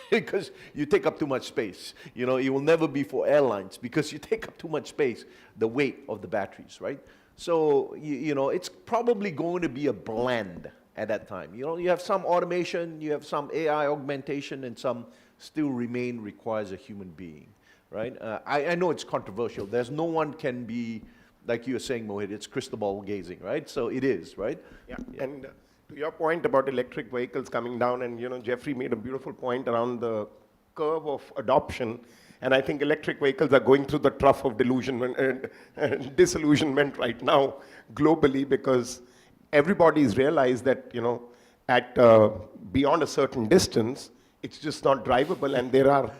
because you take up too much space. It will never be for airlines because you take up too much space, the weight of the batteries, right? So, it's probably going to be a blend at that time. You have some automation, you have some AI augmentation, and some still requires a human being. Right? I know it's controversial. There's no one can be, like you were saying, Mohit, it's crystal ball gazing, right? So it is, right? Yeah, and to your point about electric vehicles coming down, and Jeffrey made a beautiful point around the curve of adoption, and I think electric vehicles are going through the trough of disillusionment right now globally because everybody's realized that, at beyond a certain distance, it's just not drivable, and there are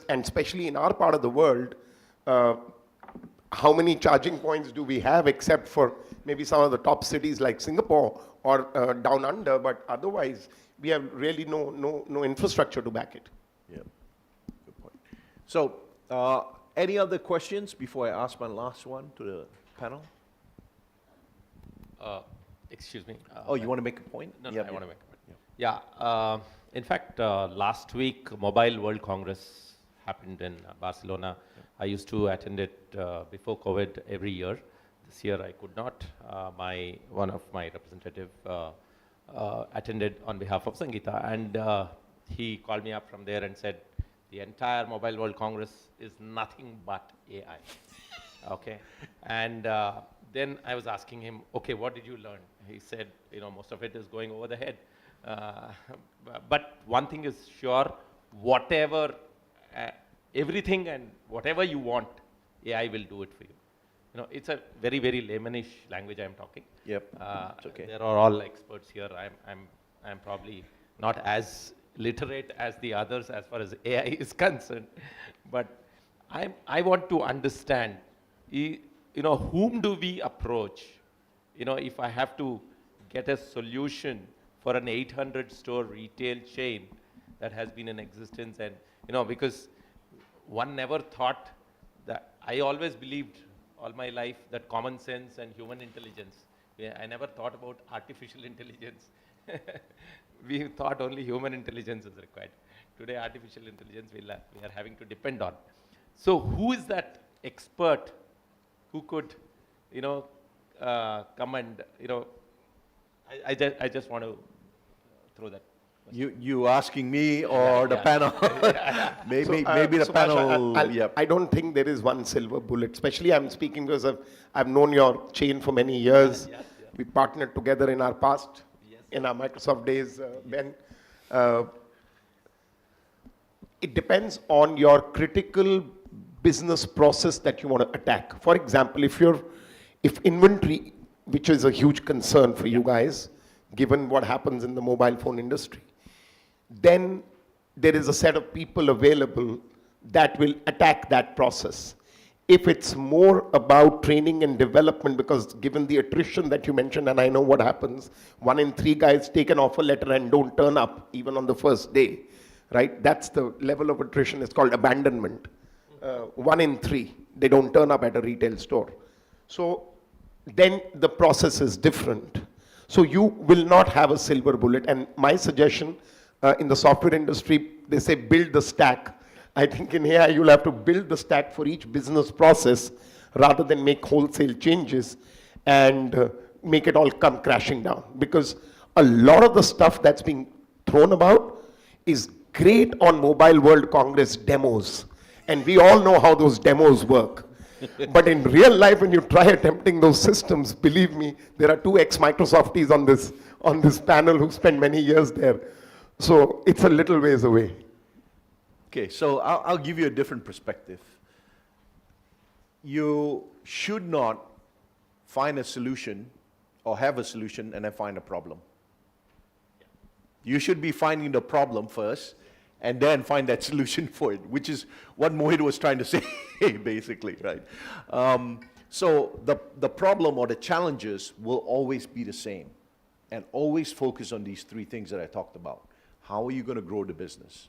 and especially in our part of the world, how many charging points do we have except for maybe some of the top cities like Singapore or down under, but otherwise we have really no infrastructure to back it. Yeah, good point. So any other questions before I ask my last one to the panel? Excuse me. You want to make a point? No, I want to make a point. Yeah. In fact, last week, Mobile World Congress happened in Barcelona. I used to attend it before COVID every year. This year I could not. One of my representative attended on behalf of Sangeeta, and he called me up from there and said, the entire Mobile World Congress is nothing but AI. Okay, and then I was asking him, okay, what did you learn? He said, most of it is going over the head. But one thing is sure, whatever, everything and whatever you want, AI will do it for you. It's a very, very laymanish language I'm talking. Yep, it's okay. There are all experts here. I'm probably not as literate as the others as far as AI is concerned, but I want to understand, whom do we approach if I have to get a solution for an 800 store retail chain that has been in existence, and because one never thought that, I always believed all my life that common sense and human intelligence, I never thought about artificial intelligence. We thought only human intelligence is required. Today, artificial intelligence we are having to depend on. So who is that expert who could, come and, I just want to throw that. You asking me or the panel? maybe the Subhash, panel. I don't think there is one silver bullet. Especially, I'm speaking because I've known your chain for many years. We partnered together in our past, in our Microsoft days, Ben. It depends on your critical business process that you want to attack. For example, if inventory, which is a huge concern for you guys, given what happens in the mobile phone industry, then there is a set of people available that will attack that process. If it's more about training and development, because given the attrition that you mentioned, and I know what happens, 1 in 3 guys take an offer letter and don't turn up even on the first day, right? That's the level of attrition. It's called abandonment. 1 in 3, they don't turn up at a retail store. So then the process is different. So you will not have a silver bullet. And my suggestion in the software industry, they say build the stack. I think in AI, you'll have to build the stack for each business process rather than make wholesale changes and make it all come crashing down. Because a lot of the stuff that's being thrown about is great on Mobile World Congress demos. And we all know how those demos work. But in real life, when you try attempting those systems, believe me, there are 2 ex-Microsofties on this panel who spent many years there. So it's a little ways away. Okay, so I'll give you a different perspective. You should not find a solution or have a solution and then find a problem. You should be finding the problem first and then find that solution for it, which is what Mohit was trying to say, basically, right? So the problem or the challenges will always be the same, and always focus on these 3 things that I talked about. How are you going to grow the business,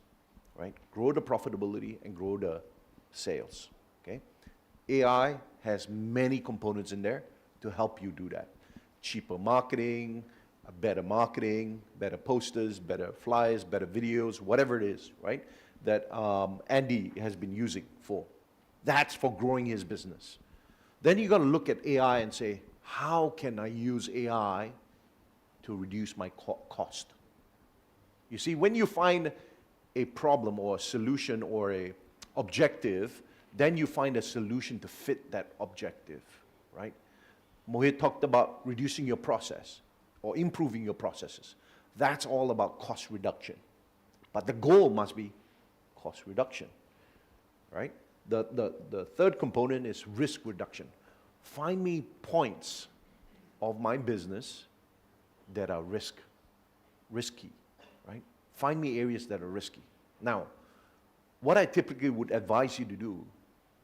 right? Grow the profitability and grow the sales, okay? AI has many components in there to help you do that. Cheaper marketing, better posters, better flyers, better videos, whatever it is, right? That Andy has been using for. That's for growing his business. Then you got to look at AI and say, how can I use AI to reduce my cost? You see, when you find a problem or a solution or a objective, then you find a solution to fit that objective, right? Mohit talked about reducing your process or improving your processes. That's all about cost reduction. But the goal must be cost reduction, right? The third component is risk reduction. Find me points of my business that are risky, right? Find me areas that are risky. Now, what I typically would advise you to do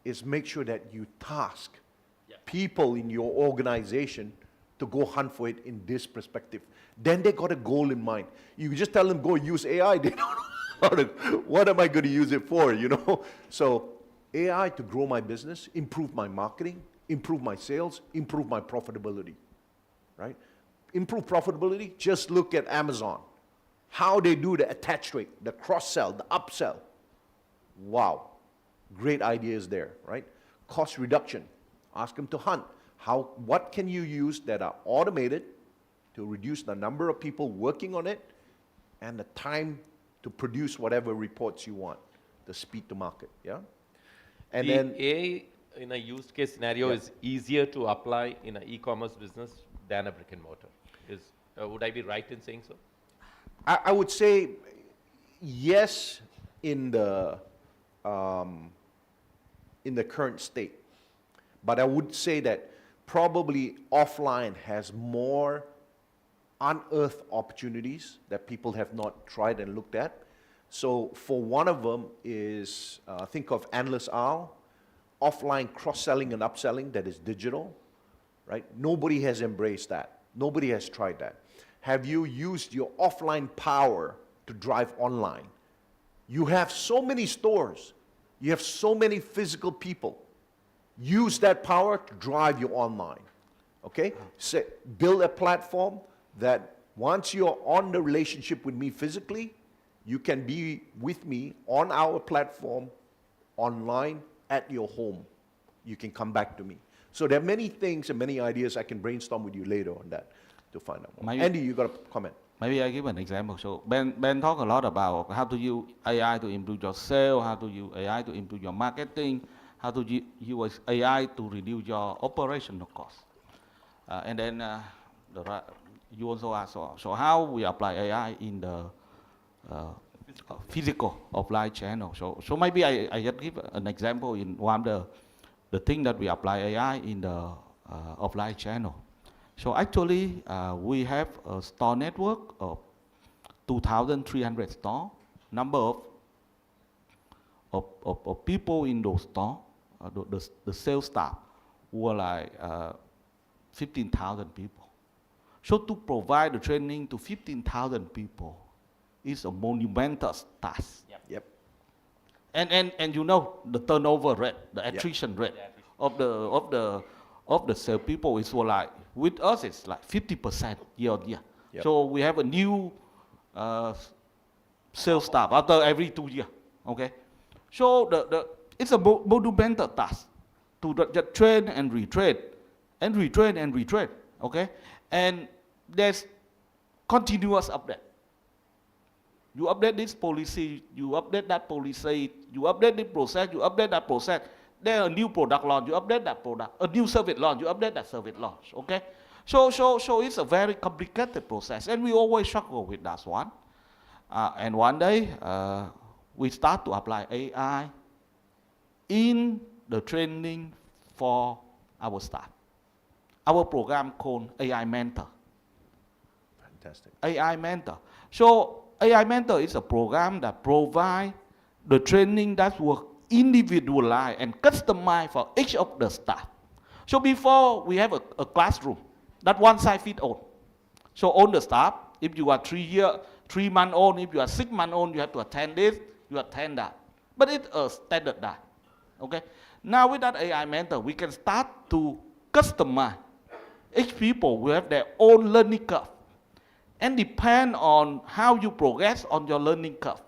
is make sure that you task people in your organization to go hunt for it in this perspective. Then they got a goal in mind. You just tell them, go use AI, they don't know how to, what am I going to use it for, you know? So AI to grow my business, improve my marketing, improve my sales, improve my profitability, right? Improve profitability, just look at Amazon. How they do the attach rate, the cross-sell, the upsell. Wow, great ideas there, right? Cost reduction, ask them to hunt. What can you use that are automated to reduce the number of people working on it and the time to produce whatever reports you want, the speed to market, yeah? And the then AI in a use case scenario is easier to apply in an e-commerce business than a brick and mortar. Would I be right in saying so? I would say yes in the current state, but I would say that probably offline has more unearthed opportunities that people have not tried and looked at. So for one of them is, think of Endless Aisle, offline cross-selling and upselling that is digital. right? Nobody has embraced that. Nobody has tried that. Have you used your offline power to drive online? You have so many stores. You have so many physical people. Use that power to drive you online, okay? Say, build a platform that once you're on the relationship with me physically, you can be with me on our platform online at your home. You can come back to me. So there are many things and many ideas I can brainstorm with you later on that to find out more. Maybe- Andy, you got a comment? Maybe I give an example. So Ben talk a lot about how to use AI to improve your sales, how to use AI to improve your marketing, how to use AI to reduce your operational costs. And then you also ask, so how we apply AI in the physical offline channel. So maybe I just give an example in one of the thing that we apply AI in the offline channel. So actually, we have a store network of 2,300 stores. Number of people in those stores, the sales staff were like 15,000 people. So to provide the training to 15,000 people is a monumental task. Yep. And you know the turnover rate, the attrition rate of the sales people is like, with us it's like 50% year on year. Yep. So we have a new sales staff after every 2 years. Okay, so it's a monumental task to just train and retrain, and retrain and retrain. Okay, and there's continuous update. You update this policy, you update that policy, you update this process, you update that process. There's a new product launch, you update that product. A new service launch, you update that service launch. Okay, so it's a very complicated process, and we always struggle with that one. And one day we start to apply AI in the training for our staff. Our program called AI Mentor. Fantastic. AI Mentor. So AI Mentor is a program that provides the training that will individualized and customized for each of the staff. So before we have a classroom that one size fits all. So all the staff, if you are 3 months old, if you are 6 months old, you have to attend this, you attend that. But it's a standard that. Okay. Now with that AI Mentor, we can start to customize. Each people will have their own learning curve, and depend on how you progress on your learning curve.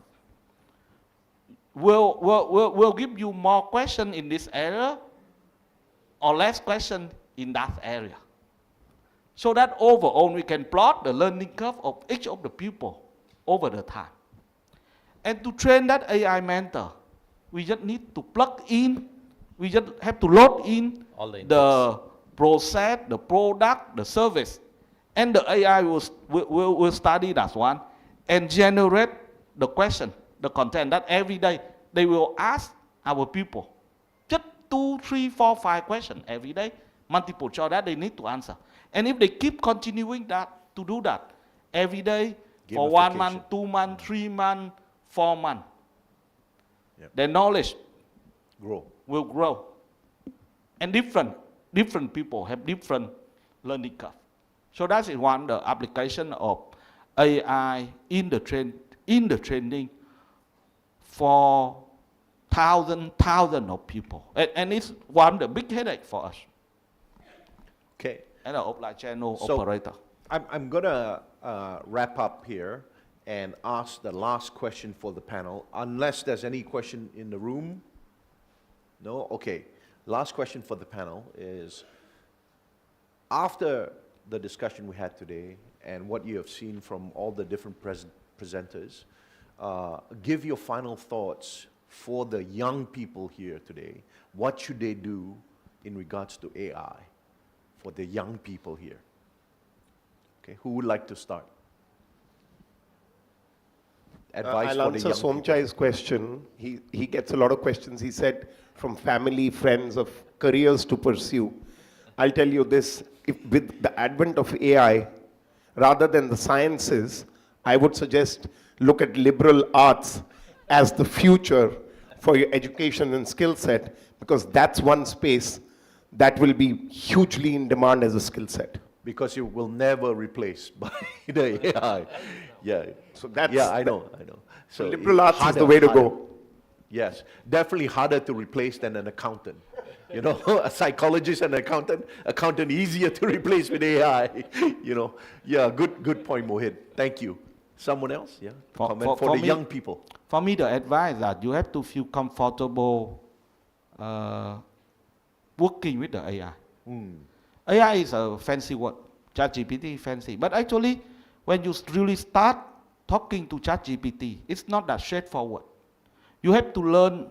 We'll give you more question in this area or less question in that area. So that overall we can plot the learning curve of each of the pupil over the time. And to train that AI mentor, we just need to plug in, we just have to load in All the the process, the product, the service, and the AI will study that one and generate the question, the content that every day they will ask our people. Just 2, 3, 4, 5 questions every day, multiple choice that they need to answer. And if they keep continuing that, to do that every day for 1 month, 2 months, 3 months, 4 months, their knowledge will grow. And different people have different learning curve. So that is one the application of AI in the training for thousands of people. And it's one the big headache for us. Okay. And an offline channel So, operator. I'm going to wrap up here and ask the last question for the panel, unless there's any question in the room. No? Okay. Last question for the panel is, after the discussion we had today and what you have seen from all the different presenters, give your final thoughts for the young people here today. What should they do in regards to AI for the young people here? Okay, who would like to start? Advice I'll for the answer young Somchai's question. He gets a lot of questions. He said from family, friends, of careers to pursue. I'll tell you this, with the advent of AI, rather than the sciences, I would suggest look at liberal arts as the future for your education and skill set, because that's one space that will be hugely in demand as a skill set. Because it will never replace by the AI. Yeah. So that's yeah, I know. So liberal arts is harder, the way to harder. go. Yes, definitely harder to replace than an accountant. You know, a psychologist and an accountant easier to replace with AI. You know, yeah, good point, Mohit. Thank you. Someone else? Yeah. Comment for the me, young people. For me, the advice that you have to feel comfortable working with the AI. AI is a fancy word. ChatGPT fancy, but actually, when you really start talking to ChatGPT, it's not that straightforward. You have to learn.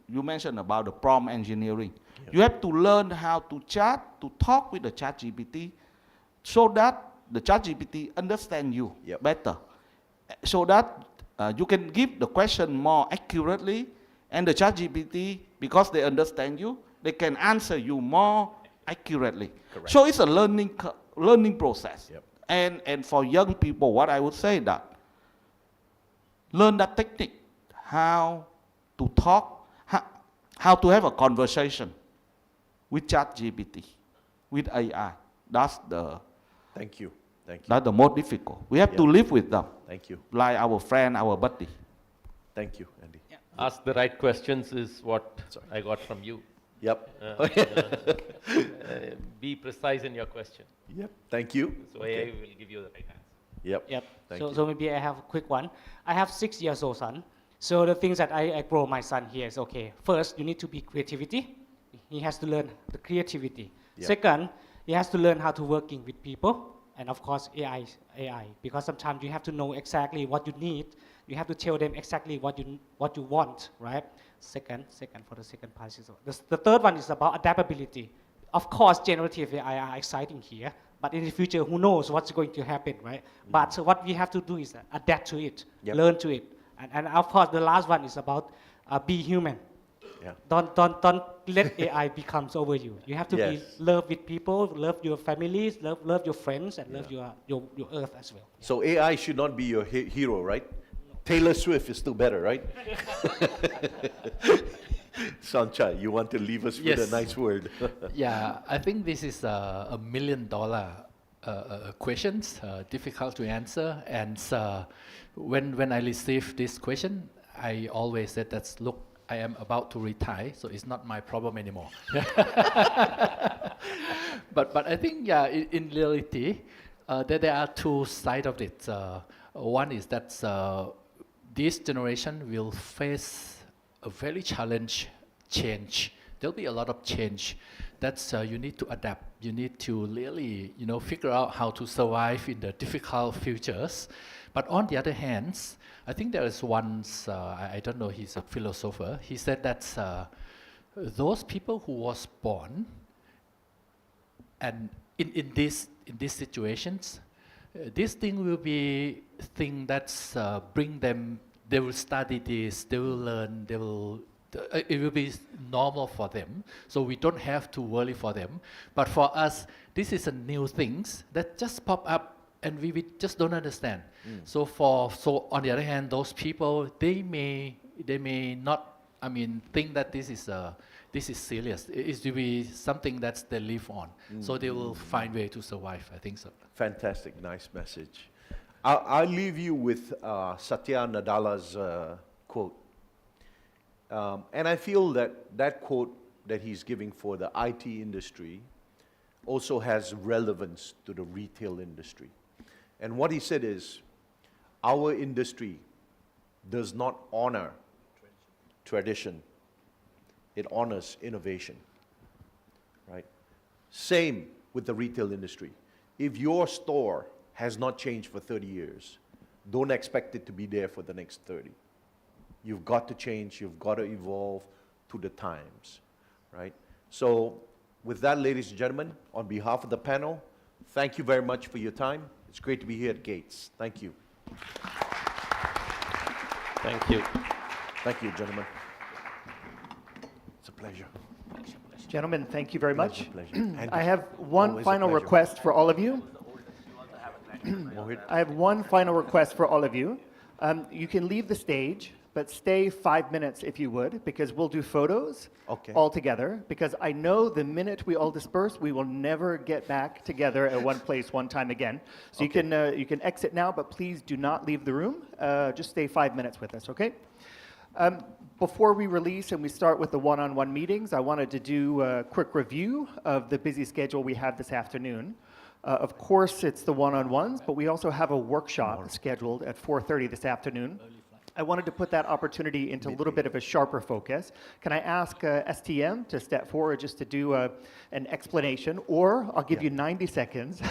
You mentioned about the prompt engineering. You have to learn how to chat, to talk with the ChatGPT, so that the ChatGPT understand you better, so that you can give the question more accurately, and the ChatGPT, because they understand you, they can answer you more accurately. Correct. So it's a learning process. And for young people, what I would say that learn that technique, how to talk, how to have a conversation with ChatGPT, with AI. That's the Thank you. Thank you. that's the most difficult. We have to live with them. Thank you. Like our friend, our buddy. Thank you, Andy. Ask the right questions is what I got from you. Yep. Be precise in your question. Yep. Thank you. So AI will give you the right answer. Yep. Yep. Thank So, you. so maybe I have a quick one. I have 6 years old son. So the things that I grow my son here is okay. First, you need to be creativity. He has to learn the creativity. Yeah. Second, he has to learn how to working with people. And of course, AI, because sometimes you have to know exactly what you need. You have to tell them exactly what you want, right? Second for the second part is the third one is about adaptability. Of course, generative AI are exciting here, but in the future, who knows what's going to happen, right? But what we have to do is adapt to it, learn to it, and of course, the last one is about be human. Yeah. Don't let AI becomes over you. You have to be Yes. love with people, love your families, love your friends, and love your earth as well. So AI should not be your hero, right? Taylor Swift is still better, right? Sanchai, you want to leave us with a Yes. nice word? Yeah, I think this is a $1 million questions, difficult to answer. And when I receive this question, I always said that, look, I am about to retire, so it's not my problem anymore. But I think, yeah, in reality, there are two sides of it. One is that this generation will face a very challenge change. There'll be a lot of change. That's you need to adapt. You need to really, figure out how to survive in the difficult futures. But on the other hand, I think there is one, I don't know, he's a philosopher. He said that those people who was born and in these situations, this thing will be thing that's bring them. They will study this. They will learn. It will be normal for them. So we don't have to worry for them. But for us, this is a new things that just pop up, and we just don't understand. So on the other hand, those people they may not. I mean, think that this is serious. It will be something that they live on. So they will find way to survive. I think so. Fantastic, nice message. I'll leave you with Satya Nadala's quote. And I feel that quote that he's giving for the IT industry also has relevance to the retail industry. And what he said is, our industry does not honor tradition. It honors innovation, right? Same with the retail industry. If your store has not changed for 30 years, don't expect it to be there for the next 30. You've got to change, you've got to evolve to the times, right? So with that, ladies and gentlemen, on behalf of the panel, thank you very much for your time. It's great to be here at Gates. Thank you. Thank you. Thank you, gentlemen. It's a pleasure. Gentlemen, thank you very much. Pleasure. Andy, I have one always a final pleasure. request for all of you. Mohit. I have one final request for all of you. You can leave the stage, but stay 5 minutes if you would, because we'll do photos Okay. all together, because I know the minute we all disperse, we will never get back together at one place one time again. So you can exit now, but please do not leave the room. Just stay 5 minutes with us, okay? Before we release and we start with the one-on-one meetings, I wanted to do a quick review of the busy schedule we have this afternoon. Of course, it's the one-on-ones, but we also have a workshop scheduled at 4:30 this afternoon. I wanted to put that opportunity into a little bit of a sharper focus. Can I ask STM to step forward just to do an explanation, or I'll give you 90 seconds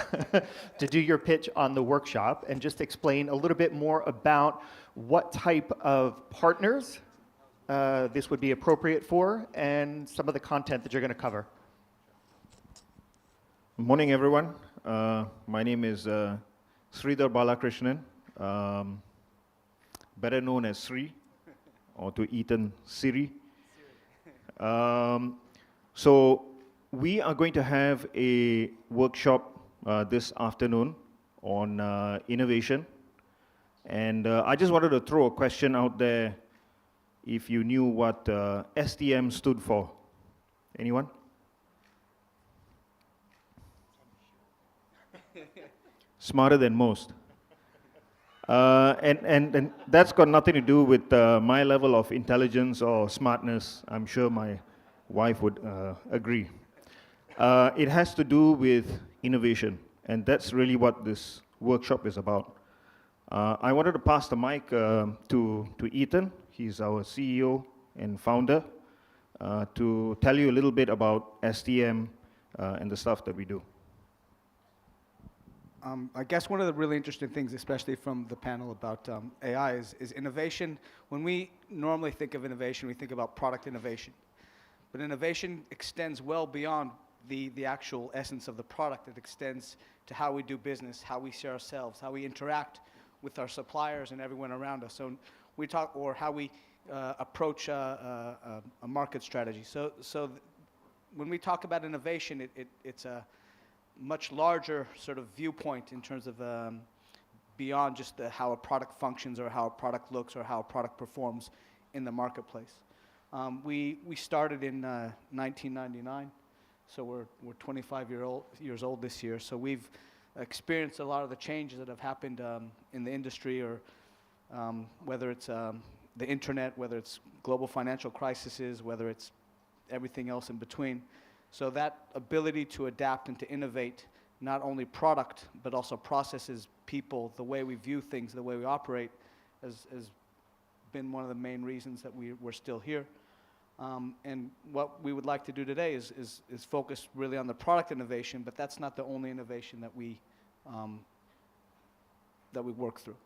to do your pitch on the workshop and just explain a little bit more about what type of partners this would be appropriate for and some of the content that you're going to cover. Morning, everyone. My name is Sridhar Balakrishnan, better known as Sri, or to Ethan, Siri. So we are going to have a workshop this afternoon on innovation. And I just wanted to throw a question out there if you knew what STM stood for. Anyone? Smarter than most. And that's got nothing to do with my level of intelligence or smartness. I'm sure my wife would agree. It has to do with innovation, and that's really what this workshop is about. I wanted to pass the mic to Ethan. He's our CEO and founder, to tell you a little bit about STM and the stuff that we do. I guess one of the really interesting things, especially from the panel about AI, is innovation. When we normally think of innovation, we think about product innovation. But innovation extends well beyond the actual essence of the product. It extends to how we do business, how we see ourselves, how we interact with our suppliers and everyone around us. So we talk, or how we approach a market strategy. So when we talk about innovation, it's a much larger sort of viewpoint in terms of beyond just how a product functions or how a product looks or how a product performs in the marketplace. We started in 1999, so we're 25 years old this year. So we've experienced a lot of the changes that have happened in the industry, or whether it's the internet, whether it's global financial crises, whether it's everything else in between. So that ability to adapt and to innovate, not only product, but also processes, people, the way we view things, the way we operate, has been one of the main reasons that we're still here. And what we would like to do today is focus really on the product innovation, but that's not the only innovation that we work through.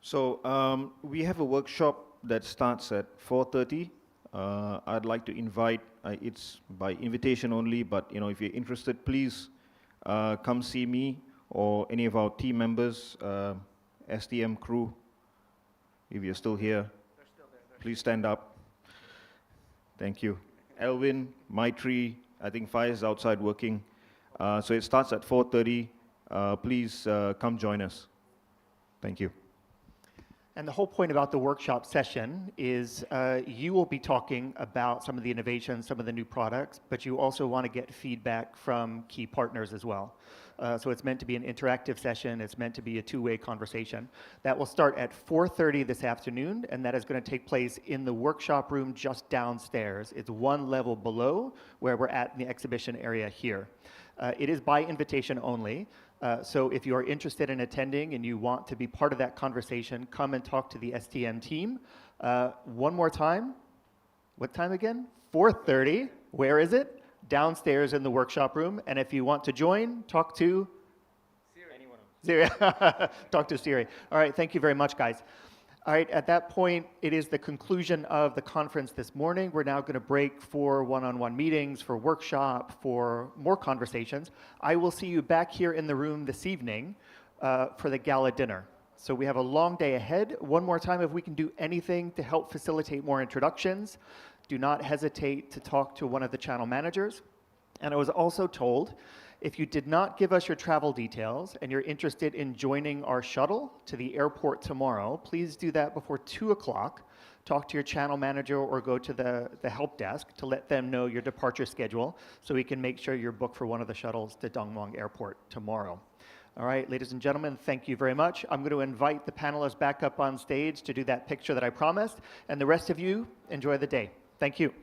So we have a workshop that starts at 4:30. I'd like to invite, it's by invitation only, but if you're interested, please come see me or any of our team members, STM crew. If you're still here, please stand up. Thank you. Elvin, Maitri, I think Faiz is outside working. So it starts at 4:30. Please come join us. Thank you. And the whole point about the workshop session is you will be talking about some of the innovations, some of the new products, but you also want to get feedback from key partners as well. So it's meant to be an interactive session. It's meant to be a two-way conversation. That will start at 4:30 this afternoon, and that is going to take place in the workshop room just downstairs. It's one level below where we're at in the exhibition area here. It is by invitation only. So if you are interested in attending and you want to be part of that conversation, come and talk to the STM team. One more time. What time again? 4:30. Where is it? Downstairs in the workshop room. And if you want to join, talk to Siri. Talk to Siri. All right, thank you very much, guys. All right, at that point, it is the conclusion of the conference this morning. We're now going to break for one-on-one meetings, for workshop, for more conversations. I will see you back here in the room this evening for the gala dinner. So we have a long day ahead. One more time, if we can do anything to help facilitate more introductions, do not hesitate to talk to one of the channel managers. And I was also told If you did not give us your travel details and you're interested in joining our shuttle to the airport tomorrow, please do that before 2 o'clock. Talk to your channel manager or go to the help desk to let them know your departure schedule so we can make sure you're booked for one of the shuttles to Dongmuang Airport tomorrow. All right, ladies and gentlemen, thank you very much. I'm going to invite the panelists back up on stage to do that picture that I promised, and the rest of you, enjoy the day. Thank you.